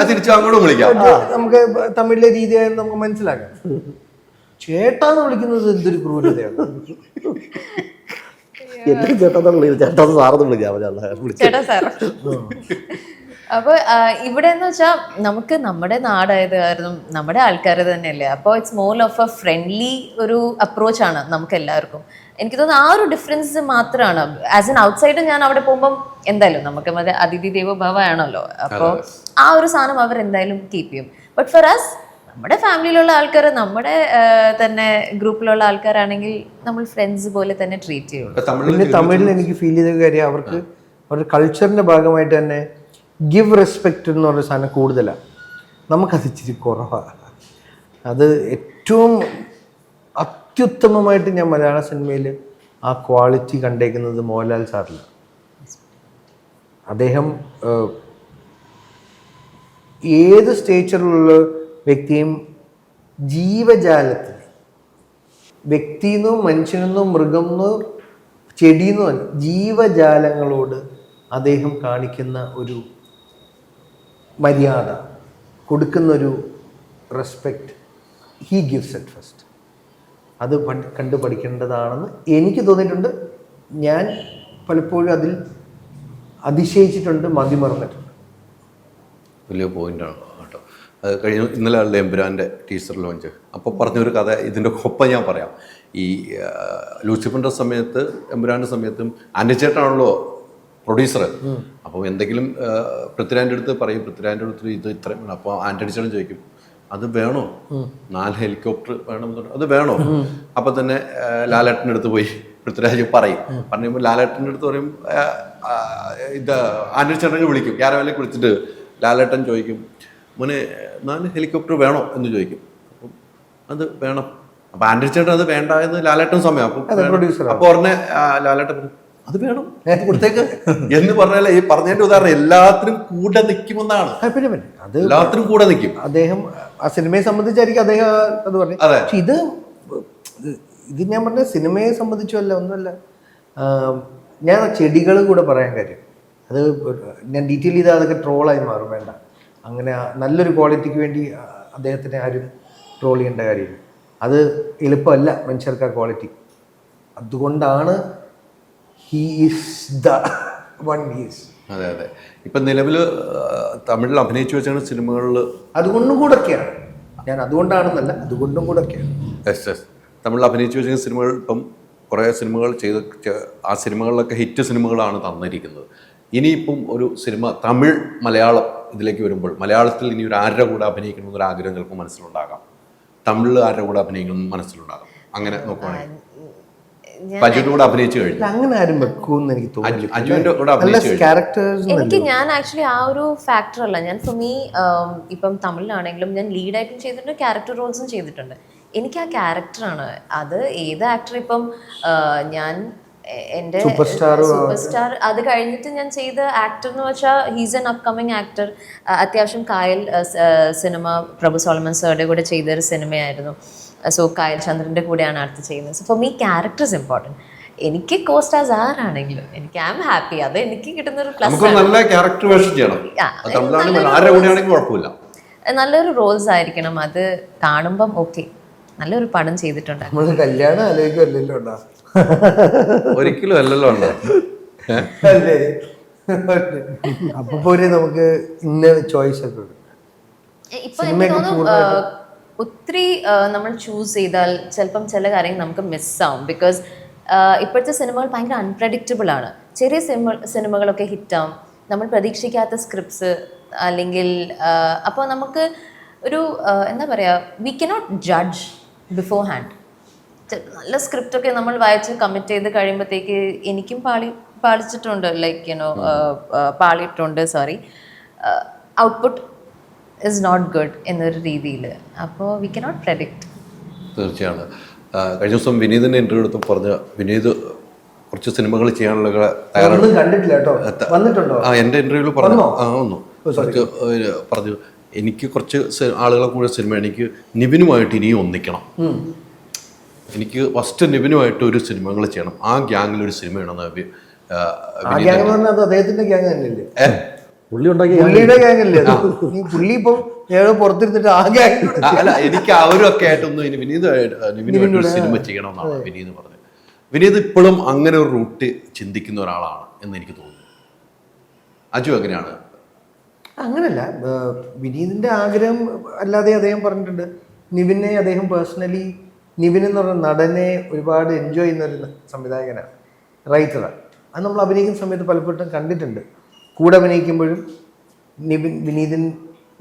തിരിച്ചു അങ്ങോട്ടും വിളിക്കാം. നമുക്ക് തമിഴിലെ രീതിയായി നമുക്ക് മനസ്സിലാക്കാം. ചേട്ടാന്ന് വിളിക്കുന്നത് എന്തൊരു ക്രൂരതയാണ്. എനിക്ക് ചേട്ടാന്ന് വിളിക്കുന്നത്, ചേട്ടാന്ന് സാറെന്ന് വിളിക്കാം. ചേട്ടാ സാർ. അപ്പൊ ഇവിടെ എന്ന് വെച്ചാൽ നമുക്ക് നമ്മുടെ നാടായത് കാരണം നമ്മുടെ ആൾക്കാർ തന്നെയല്ലേ, അപ്പോൾ it's more of A friendly ഒരു അപ്രോച്ചാണ് നമുക്ക് എല്ലാവർക്കും. എനിക്ക് തോന്നുന്നു ആ ഒരു ഡിഫറൻസ് മാത്രമാണ്. ആസ് എൻ ഔട്ട്സൈഡർ ഞാൻ അവിടെ പോകുമ്പോൾ എന്തായാലും നമുക്ക് മറ്റേ അതിഥി ദേവോ ഭവ ആണല്ലോ, അപ്പോൾ ആ ഒരു സാധനം അവർ എന്തായാലും കീപ്പ് ചെയ്യും. ബട്ട് ഫോർ അസ് നമ്മുടെ ഫാമിലിയിലുള്ള ആൾക്കാർ, നമ്മുടെ തന്നെ ഗ്രൂപ്പിലുള്ള ആൾക്കാരാണെങ്കിൽ നമ്മൾ ഫ്രണ്ട്സ് പോലെ തന്നെ ട്രീറ്റ് ചെയ്യുള്ളൂ. പിന്നെ തമിഴിൽ എനിക്ക് ഫീൽ ചെയ്ത കാര്യം അവർക്ക് അവരുടെ കൾച്ചറിന്റെ ഭാഗമായിട്ട് തന്നെ ഗിവ് റെസ്പെക്റ്റ് എന്ന് പറഞ്ഞ സാധനം കൂടുതലാണ്. നമുക്കത് ഇച്ചിരി കുറവാണ്. അത് ഏറ്റവും അത്യുത്തമമായിട്ട് ഞാൻ മലയാള സിനിമയിൽ ആ ക്വാളിറ്റി കണ്ടേക്കുന്നത് മോഹൻലാൽ സാറിലാണ്. അദ്ദേഹം ഏത് സ്റ്റേച്ചറിലുള്ള വ്യക്തിയും ജീവജാലത്തിന്, വ്യക്തിയെന്നോ മനുഷ്യനെന്നോ മൃഗമെന്നോ ചെടിയെന്നോ അല്ല, ജീവജാലങ്ങളോട് അദ്ദേഹം കാണിക്കുന്ന ഒരു മര്യാദ, കൊടുക്കുന്നൊരു respect, he gives at first. അത് കണ്ടു പഠിക്കേണ്ടതാണെന്ന് എനിക്ക് തോന്നിയിട്ടുണ്ട്. ഞാൻ പലപ്പോഴും അതിൽ അതിശയിച്ചിട്ടുണ്ട്, മതിമറന്നിട്ടുണ്ട്. വലിയ പോയിൻ്റാണ് കേട്ടോ. അത് കഴിഞ്ഞ ഇന്നലെ എമ്പുരാൻ്റെ ടീച്ചർ ലോഞ്ച് അപ്പോൾ പറഞ്ഞൊരു കഥ ഇതിൻ്റെ ഒപ്പം ഞാൻ പറയാം. ഈ ലൂസിഫറിൻ്റെ സമയത്ത്, എമ്പുരാൻ്റെ സമയത്തും ആൻറ്റിച്ചേട്ടനാണല്ലോ പ്രൊഡ്യൂസർ. അപ്പോൾ എന്തെങ്കിലും പൃഥ്വിരാജിൻ്റെ അടുത്ത് പറയും, പൃഥ്വിരാജിൻ്റെ അടുത്ത് ഇത് ഇത്രയും വേണം. അപ്പോൾ ആൻ്റണി ചേട്ടൻ ചോദിക്കും, അത് വേണോ, 4 ഹെലികോപ്റ്റർ വേണമെന്ന്, അത് വേണോ? അപ്പം തന്നെ ലാലേട്ടൻ്റെ അടുത്ത് പോയി പൃഥ്വിരാജ് പറയുമ്പോൾ ലാലേട്ടൻ്റെ അടുത്ത് പറയും, ഇത് ആൻ്റണി ചേട്ടനെ വിളിക്കും, ക്യാരവാനിലേക്ക് വിളിച്ചിട്ട് ലാലേട്ടൻ ചോദിക്കും, മോനെ 4 ഹെലികോപ്റ്റർ വേണോ എന്ന് ചോദിക്കും. അപ്പം അത് വേണം. അപ്പം ആൻ്റണി ചേട്ടൻ അത് വേണ്ട എന്ന് ലാലേട്ടൻ സമയം. അപ്പോൾ ഉടനെ ലാലേട്ടൻ അത് വേണം, കൊടുത്തേക്ക് എന്ന് പറഞ്ഞാൽ ഈ പറഞ്ഞതിന്റെ ഉദാഹരണം എല്ലാത്തിനും കൂടെ നിൽക്കുമെന്നാണ്. എല്ലാത്തിനും കൂടെ നിൽക്കും അദ്ദേഹം. ആ സിനിമയെ സംബന്ധിച്ചായിരിക്കും അദ്ദേഹം അത് പറഞ്ഞു. പക്ഷെ ഇത് ഞാൻ പറഞ്ഞ സിനിമയെ സംബന്ധിച്ചല്ല, ഒന്നുമല്ല. ഞാൻ ചെടികൾ കൂടെ പറയാൻ കാര്യം, അത് ഞാൻ ഡീറ്റെയിൽ ചെയ്താൽ അതൊക്കെ ട്രോളായി മാറും. വേണ്ട, അങ്ങനെ നല്ലൊരു ക്വാളിറ്റിക്ക് വേണ്ടി അദ്ദേഹത്തിനെ ആരും ട്രോൾ ചെയ്യേണ്ട കാര്യമില്ല. അത് എളുപ്പമല്ല മനുഷ്യർക്ക് ആ ക്വാളിറ്റി. അതുകൊണ്ടാണ് he is the one he is. അതെ അതെ. ഇപ്പം നിലവിൽ തമിഴിൽ അഭിനയിച്ചു വെച്ചാണ് സിനിമകളിൽ. അതുകൊണ്ടും കൂടെയൊക്കെയാണ്, ഞാൻ അതുകൊണ്ടാണെന്നല്ല, അതുകൊണ്ടും കൂടെയൊക്കെയാണ്. യെസ്. തമിഴിൽ അഭിനയിച്ചു വെച്ച സിനിമകൾ ഇപ്പം കുറേ സിനിമകൾ ചെയ്ത് ആ സിനിമകളിലൊക്കെ ഹിറ്റ് സിനിമകളാണ് തന്നിരിക്കുന്നത്. ഇനിയിപ്പം ഒരു സിനിമ തമിഴ് മലയാളം ഇതിലേക്ക് വരുമ്പോൾ മലയാളത്തിൽ ഇനി ഒരു ആരുടെ കൂടെ അഭിനയിക്കണമെന്നൊരു ആഗ്രഹം ചിലപ്പോൾ മനസ്സിലുണ്ടാകാം, തമിഴിൽ ആരുടെ കൂടെ അഭിനയിക്കണമെന്ന് മനസ്സിലുണ്ടാകാം. അങ്ങനെ നോക്കുവാണെങ്കിൽ അജുവിന്റെ കൂടെ അഭിനയിച്ചു കഴിഞ്ഞു. അങ്ങനെ ആരും വെക്കൂന്ന് എനിക്ക് തോന്നുന്നു. അജുവിന്റെ കൂടെ അഭിനയിച്ചു എനിക്ക് ഞാൻ ആക്ച്വലി ആ ഒരു ഫാക്ടർ അല്ല. ഞാൻ ഫോർ മീ ഇപ്പം തമിഴിലാണെങ്കിലും ഞാൻ ലീഡായിട്ടും ചെയ്തിട്ടുണ്ട്, ക്യാരക്ടർ റോൾസും ചെയ്തിട്ടുണ്ട്. എനിക്ക് ആ ക്യാരക്ടറാണ്. അത് ഏത് ആക്ടർ, ഇപ്പം ഞാൻ എൻ്റെ സൂപ്പർ സ്റ്റാർ അത് കഴിഞ്ഞിട്ട് ഞാൻ ചെയ്ത ആക്ടർ എന്ന് വെച്ചാൽ ഹീസ് എൻ അപ്കമിങ് ആക്ടർ. അത്യാവശ്യം കായൽ സിനിമ പ്രഭു സോളമൻ സാറുടെ കൂടെ ചെയ്തൊരു സിനിമയായിരുന്നു. സോ കായൽ ചന്ദ്രൻ്റെ കൂടെയാണ് അടുത്ത് ചെയ്യുന്നത്. So for me character is important. എനിക്ക് കോസ്റ്റാസ് ആരാണെങ്കിലും എനിക്ക് ഐ എം ഹാപ്പി. അത് എനിക്ക് കിട്ടുന്നൊരു പ്ലസ്. നല്ല ക്യാരക്ടർ വേഷം ചെയ്യണം, നല്ലൊരു റോൾസ് ആയിരിക്കണം. അത് കാണുമ്പം ഓക്കെ, നല്ലൊരു പടം ചെയ്തിട്ടുണ്ട്. കല്യാണം ആലോചിക്കുമല്ലോ, ഒരിക്കലും അല്ലല്ലോ ഉണ്ടോ അല്ലേ? അപ്പൊ പോരെ നമുക്ക് ഇന്ന ചോയ്സ് ഒക്കെ ഇപ്പൊ എനിക്ക് തോന്നുന്നു ഒത്തിരി നമ്മൾ ചൂസ് ചെയ്താൽ ചിലപ്പം ചില കാര്യങ്ങൾ നമുക്ക് മിസ്സാവും. ബിക്കോസ് ഇപ്പോഴത്തെ സിനിമകൾ ഭയങ്കര അൺപ്രഡിക്റ്റബിൾ ആണ്. ചെറിയ സിനിമകളൊക്കെ ഹിറ്റാവും, നമ്മൾ പ്രതീക്ഷിക്കാത്ത സ്ക്രിപ്റ്റ്സ് അല്ലെങ്കിൽ അപ്പോൾ നമുക്ക് ഒരു എന്താ പറയുക, we cannot judge beforehand. നല്ല സ്ക്രിപ്റ്റൊക്കെ നമ്മൾ വായിച്ച് കമ്മിറ്റ് ചെയ്ത് കഴിയുമ്പോഴത്തേക്ക് എനിക്കും പാളിച്ചിട്ടുണ്ട്, ലൈക്ക് യുനോ പാളിയിട്ടുണ്ട്, sorry, output is not good എന്നൊരു രീതിയിൽ. അപ്പോൾ വി കനോട്ട് പ്രെഡിക്റ്റ്. തീർച്ചയാണ്. കഴിഞ്ഞ ദിവസം വിനീതിൻ്റെ ഇൻ്റർവ്യൂ എടുത്ത് പറഞ്ഞ വിനീത് കുറച്ച് സിനിമകൾ ചെയ്യാനുള്ള എൻ്റെ ഇൻ്റർവ്യൂവിൽ പറഞ്ഞു പറഞ്ഞു എനിക്ക് കുറച്ച് ആളുകളെ കൂടെ സിനിമ, എനിക്ക് നിവിനുമായിട്ട് ഇനിയും ഒന്നിക്കണം, എനിക്ക് ഫസ്റ്റ് നിവിനുമായിട്ട് ഒരു സിനിമകൾ ചെയ്യണം, ആ ഗ്യാങ്ങിൽ ഒരു സിനിമ വേണമെന്ന്. അല്ല, എനിക്ക് അവരൊക്കെ ആയിട്ടൊന്നും നിവിനുമായിട്ട് ഒരു സിനിമ ചെയ്യണമെന്നാണ് വിനീത് പറഞ്ഞത്. വിനീത് ഇപ്പോഴും അങ്ങനെ ഒരു റൂട്ട് ചിന്തിക്കുന്ന ഒരാളാണ് എന്ന് എനിക്ക് തോന്നുന്നു. അജു എങ്ങനെയാണ്? അങ്ങനല്ല, വിനീതിൻ്റെ ആഗ്രഹം അല്ലാതെ അദ്ദേഹം പറഞ്ഞിട്ടുണ്ട്. നിവിനെ അദ്ദേഹം പേഴ്സണലി, നിവിൻ എന്ന് പറഞ്ഞ നടനെ ഒരുപാട് എൻജോയ് ചെയ്യുന്ന ഒരു സംവിധായകനാണ്, റൈറ്ററാണ്. അത് നമ്മൾ അഭിനയിക്കുന്ന സമയത്ത് പലപ്പോഴും കണ്ടിട്ടുണ്ട്. കൂടെ അഭിനയിക്കുമ്പോഴും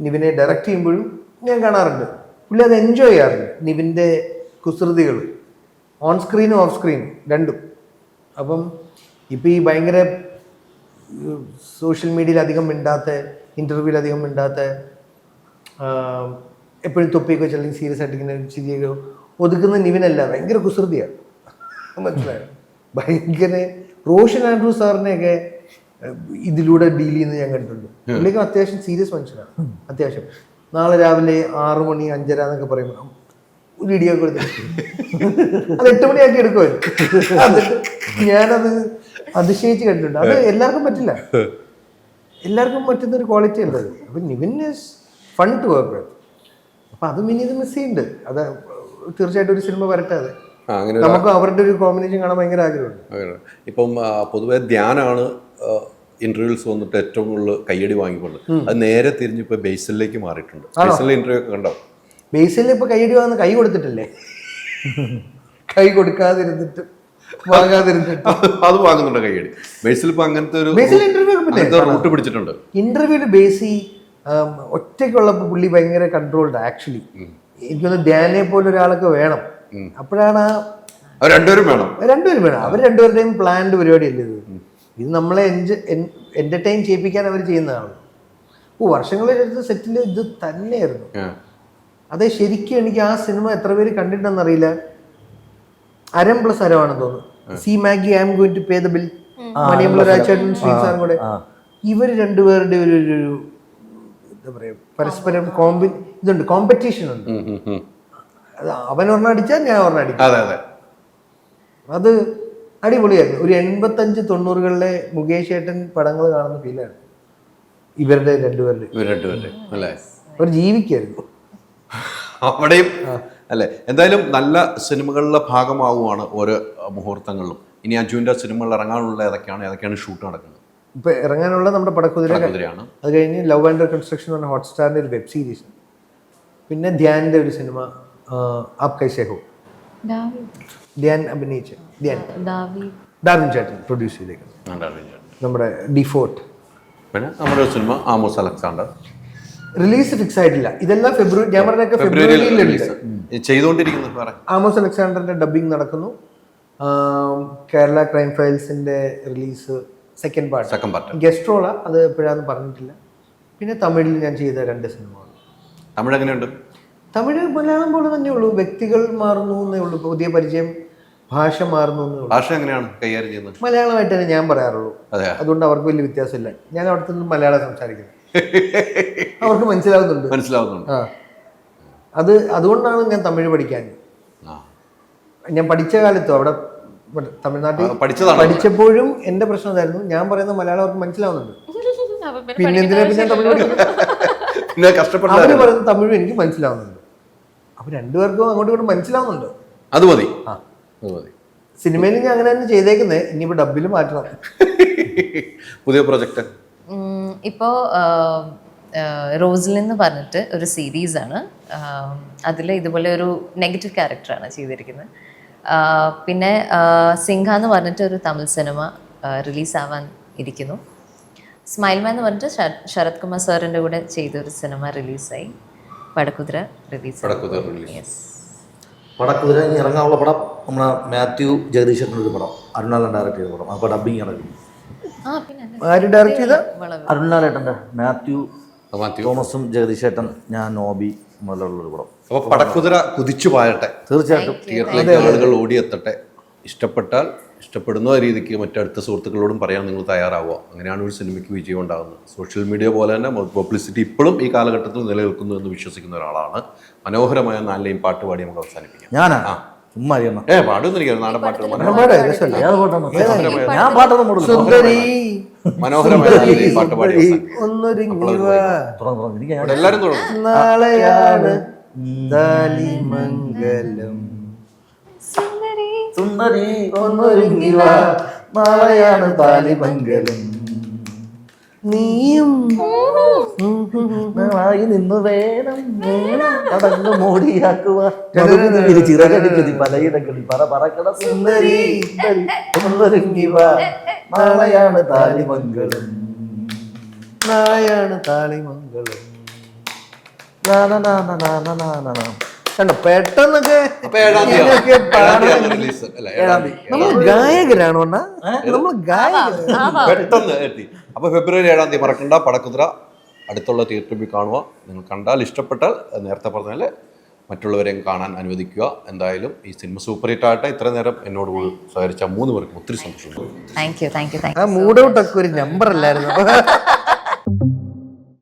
നിവിനെ ഡയറക്റ്റ് ചെയ്യുമ്പോഴും ഞാൻ കാണാറുണ്ട്. പുള്ളി അത് എൻജോയ് ചെയ്യാറുണ്ട്, നിവിൻ്റെ കുസൃതികൾ ഓൺ സ്ക്രീനും ഓഫ് സ്ക്രീനും രണ്ടും. അപ്പം ഇപ്പം ഈ ഭയങ്കര സോഷ്യൽ മീഡിയയിൽ അധികം മിണ്ടാത്ത, ഇൻ്റർവ്യൂവിൽ അധികം മിണ്ടാത്ത, എപ്പോഴും തൊപ്പിയൊക്കെ വെച്ച് അല്ലെങ്കിൽ സീരിയസ് ആയിട്ട് ഇങ്ങനെ ചിരിയൊക്കെ ഒതുക്കുന്ന നിവിനല്ല, ഭയങ്കര കുസൃതിയാണ്. മനസ്സിലായോ? ഭയങ്കര റോഷൻ ആൻഡ്രൂ സാറിനെയൊക്കെ ഇതിലൂടെ ഡീൽ ചെയ്യുന്നത് ഞാൻ കണ്ടിട്ടുണ്ട്. പുള്ളിക്ക് അത്യാവശ്യം സീരിയസ് മനുഷ്യനാണ്. അത്യാവശ്യം നാളെ രാവിലെ 6 മണി 5:30 എന്നൊക്കെ പറയുമ്പോൾ ഒരു ഇടിയോ കൊടുത്ത് അത് 8 മണിയാക്കി എടുക്കുമായിരുന്നു. എന്നിട്ട് ഞാനത് അതിശയിച്ച് കണ്ടിട്ടുണ്ട്. അത് എല്ലാവർക്കും പറ്റില്ല, എല്ലാവർക്കും പറ്റുന്ന ഒരു ക്വാളിറ്റി ഉണ്ട് അത്. അപ്പം Nivin is fun to work with. അപ്പം അത് വിനീത് മിസ് ചെയ്യുന്നുണ്ട്. അത് തീർച്ചയായിട്ടും ഒരു സിനിമ വരട്ടെ. അത് നമുക്ക് അവരുടെ ഒരു കോമ്പിനേഷൻ കാണാൻ ഭയങ്കര ആഗ്രഹമുണ്ട്. ഇപ്പം പൊതുവെ ധ്യാനാണ് ഇന്റർവ്യൂസ് വന്നിട്ട് ഏറ്റവും കൂടുതൽ കയ്യടി വാങ്ങിക്കൊണ്ട്, അത് നേരെ തിരിഞ്ഞ് ഇപ്പൊ ബേസിലേക്ക് മാറിയിട്ടുണ്ട്. ബേസിലെ ഇന്റർവ്യൂ ഒക്കെ കണ്ടോ? ബേസിൽ ഇപ്പൊ കയ്യടി വാങ്ങുന്ന കൈ കൊടുത്തിട്ടില്ലേ? കൈ കൊടുക്കാതിരുന്നിട്ട് വാങ്ങാതിരുന്നിട്ട് അത് വാങ്ങുന്നുണ്ട് കയ്യടി. ബേസിൽ ഇപ്പൊ അങ്ങനത്തെ ഒരു റൂട്ട് പിടിച്ചിട്ടുണ്ട്. ഇന്റർവ്യൂല് ബേസി ഒറ്റയ്ക്കുള്ളപ്പോൾ പുള്ളി ഭയങ്കര കൺട്രോൾഡ്. ആക്ച്വലി എനിക്കൊന്ന് ധ്യാനെ പോലെ ഒരാളൊക്കെ വേണം. അപ്പോഴാണ് രണ്ടുപേരും വേണം. അവർ രണ്ടുപേരുടെയും പ്ലാൻഡ് പരിപാടിയല്ലേ ഇത്. ഇത് നമ്മളെ എന്റർടൈൻ ചെയ്യിപ്പിക്കാൻ അവർ ചെയ്യുന്നതാണ്. വർഷങ്ങളെടുത്ത സെറ്റിൽ ഇത് തന്നെയായിരുന്നു. അതെ, ശരിക്കും എനിക്ക് ആ സിനിമ എത്ര പേര് കണ്ടിട്ടുണ്ടെന്നറിയില്ല. 1.5+1 തോന്നുന്നു. See Maggie, I am going to pay the bill, മണിയമ്പള രാജേട്ടൻ ശ്രീസാറും കൂടെ. ഇവർ രണ്ടുപേരുടെ ഒരു എന്താ പറയാ, പരസ്പരം ഇതുണ്ട്, കോമ്പറ്റീഷൻ ഉണ്ട്. അത് അവൻ ഒരെണ്ണം അടിച്ചാൽ ഞാൻ ഒരെണ്ണം അടിക്കും. അത് അടിപൊളിയായിരുന്നു. ഒരു 85-90കളിലെ മുകേഷ് ഏട്ടൻ പടങ്ങൾ കാണുന്ന ഫീലാണ് ഇവരുടെ രണ്ടുപേരുടെ. അവർ ജീവിക്കായിരുന്നു അവിടെയും അല്ലേ. എന്തായാലും നല്ല സിനിമകളിലെ ഭാഗമാവുകയാണ് ഓരോ മുഹൂർത്തങ്ങളിലും. ഇനി അജുവിന്റെ സിനിമകൾ ഇറങ്ങാനുള്ള ഏതൊക്കെയാണ് ഷൂട്ട് നടക്കുന്നത്? ഇപ്പൊ ഇറങ്ങാനുള്ള നമ്മുടെ പടക്കുതിരയാണ്. അത് കഴിഞ്ഞ് ലവ് ആൻഡ് കൺസ്ട്രക്ഷൻ പറഞ്ഞ ഹോട്ട്സ്റ്റാറിന്റെ ഒരു വെബ് സീരീസ്. പിന്നെ ധ്യാനിന്റെ ഒരു സിനിമ ആപ് കൈസേ ഹോ, ധ്യാൻ അഭിനയിച്ച ഡാർവിൻ ചേട്ടൻ പ്രൊഡ്യൂസ് ചെയ്തേക്കുന്നത്, നമ്മുടെ ഡിഫോർട്ട്. പിന്നെ നമ്മുടെ ഒരു cinema Amos Alexander. Release fix ആയിട്ടില്ല. ഇതെല്ലാം ഫെബ്രുവരി, ഞാൻ പറഞ്ഞൊക്കെ ഫെബ്രുവരിയിൽ ചെയ്തുകൊണ്ടിരിക്കുന്നു. ആമോസ് അലക്സാണ്ടറിന്റെ ഡബിങ് നടക്കുന്നു. കേരള ക്രൈം ഫയൽസിന്റെ റിലീസ് സെക്കൻഡ് പാർട്ട് ഗസ്റ്റ് റോളാ, അത് എപ്പോഴാന്ന് പറഞ്ഞിട്ടില്ല. പിന്നെ തമിഴിൽ ഞാൻ ചെയ്ത 2 സിനിമകൾ. തമിഴ് എങ്ങനെയുണ്ട്? തമിഴ് മലയാളം പോലെ തന്നെ ഉള്ളൂ, വ്യക്തികൾ മാറുന്നു എന്നേ ഉള്ളൂ, പുതിയ പരിചയം, ഭാഷ മാറുന്നു എന്നേ ഉള്ളൂ. ഭാഷ എങ്ങനെയാണ് കൈകാര്യം ചെയ്യുന്നത്? മലയാളമായിട്ട് തന്നെ ഞാൻ പറയാറുള്ളൂ. അതുകൊണ്ട് അവർക്ക് വലിയ വ്യത്യാസമില്ല. ഞാൻ അവിടുത്തെ നിന്ന് മലയാളം സംസാരിക്കുന്നത്, അവർക്ക് മനസ്സിലാവുന്നുണ്ട്. അതുകൊണ്ടാണ് ഞാൻ തമിഴ് പഠിക്കാൻ. ഞാൻ പഠിച്ച കാലത്തും അവിടെ തമിഴ്നാട്ടിൽ പഠിച്ചപ്പോഴും എന്റെ പ്രശ്നം ഇതായിരുന്നു, ഞാൻ പറയുന്ന മലയാളം അവർക്ക് മനസ്സിലാവുന്നുണ്ട്. പിന്നെ എന്തിനാ പിന്നെ തമിഴ് അവര് പറയുന്ന തമിഴും എനിക്ക് മനസ്സിലാവുന്നുണ്ട്. അപ്പൊ രണ്ടുപേർക്കും അങ്ങോട്ടും ഇങ്ങോട്ടും മനസ്സിലാവുന്നുണ്ട്. അത് മതി. സിനിമയിൽ ഞാൻ അങ്ങനെ തന്നെ ചെയ്തേക്കുന്നത്. ഇനിയിപ്പോ ഡബിൽ മാറ്റണം. പുതിയ പ്രൊജക്ട് ഇപ്പോൾ റോസിൽ എന്ന് പറഞ്ഞിട്ട് ഒരു സീരീസാണ്. അതിൽ ഇതുപോലെ ഒരു നെഗറ്റീവ് ക്യാരക്ടറാണ് ചെയ്തിരിക്കുന്നത്. പിന്നെ സിംഹ എന്ന് പറഞ്ഞിട്ട് ഒരു തമിഴ് സിനിമ റിലീസാവാൻ ഇരിക്കുന്നു. സ്മൈൽ മാൻ എന്ന് പറഞ്ഞിട്ട് ശരത് കുമാർ സാറിൻ്റെ കൂടെ ചെയ്തൊരു സിനിമ റിലീസായി. പടക്കുതിര റിലീസ്. പടക്കുതിര ഇനി ഇറങ്ങാനുള്ള പടം നമ്മുടെ മാത്യു ജഗദീശൻ്റെ ഒരു പടം, അരുണാലൻ ഡയറക്ട് ചെയ്ത പടം. അപ്പോൾ ഡബിങ് ഇറങ്ങി. അരുണാലേട്ടൻ്റെ മാത്യു തോമസും ജഗദീശേട്ടൻ, ഞാൻ നോബി മുതലുള്ളൊരു പടം. അപ്പോൾ പടക്കുതിര കുതിച്ചു പായട്ടെ. തീർച്ചയായിട്ടും തിയേറ്ററിലേക്ക് ആളുകൾ ഓടിയെത്തട്ടെ. ഇഷ്ടപ്പെട്ടാൽ ഇഷ്ടപ്പെടുന്ന രീതിക്ക് മറ്റടുത്ത സുഹൃത്തുക്കളോടും പറയാൻ നിങ്ങൾ തയ്യാറാവുക. അങ്ങനെയാണ് ഒരു സിനിമയ്ക്ക് വിജയം ഉണ്ടാകുന്നത്. സോഷ്യൽ മീഡിയ പോലെ തന്നെ പബ്ലിസിറ്റി ഇപ്പോഴും ഈ കാലഘട്ടത്തിൽ നിലനിൽക്കുന്നു എന്ന് വിശ്വസിക്കുന്ന ഒരാളാണ്. മനോഹരമായ 4 ലൈൻ പാട്ട് പാടി നമുക്ക് അവസാനിപ്പിക്കാം. ഞാനാ ചുമ്മാ പാടുന്നിരിക്കുന്നു നാടൻ പാട്ട്. മനോഹരമായ പാട്ട് പാടി എല്ലാവരും തുടങ്ങും. നാളെയാണ് മംഗലം സുന്ദരി ഒന്നൊരുങ്ങി വാ, നാളെയാണ് താലിമംഗലം. നീയും നാളായി നിന്ന് വേണം കടന്നു മൂടിയാക്കുക. ചിറകടിക്കതി പലയിടങ്ങളിൽ പറക്കട സുന്ദരി ഒന്നൊരുങ്ങി വാ, നാളെയാണ് താലിമംഗലം. നാളെയാണ് താളിമംഗളം. നാ. കണ്ടോ പെട്ടെന്നൊക്കെ അപ്പൊ 7-ാം തീയതി ഇതൊക്കെ പാടാൻ റിലീസ് അല്ലേ? 7-ാം തീയതി. നമ്മൾ ഗായകരാണോ അണ്ണാ? നമ്മൾ ഗായകരാണ്. പെട്ടെന്ന് എത്തി. അപ്പോൾ ഫെബ്രുവരി 7-ാം തീയതി മറക്കണ്ട, പടക്കുതിര അടുത്തുള്ള തിയേറ്ററിൽ പോയി കാണുക. നിങ്ങൾ കണ്ടാൽ ഇഷ്ടപ്പെട്ടാൽ നേരത്തെ പറഞ്ഞാൽ മറ്റുള്ളവരെയും കാണാൻ അനുവദിക്കുക. എന്തായാലും ഈ സിനിമ സൂപ്പർ ഹിറ്റ് ആകട്ടെ. ഇത്ര നേരം എന്നോട് സഹകരിച്ച 3 പേർക്കും ഒത്തിരി സന്തോഷമുണ്ട്. Thank you. ആ മൂഡ് ഔട്ട് ഒക്കെ ഒരു നമ്പർ അല്ലായിരുന്നു.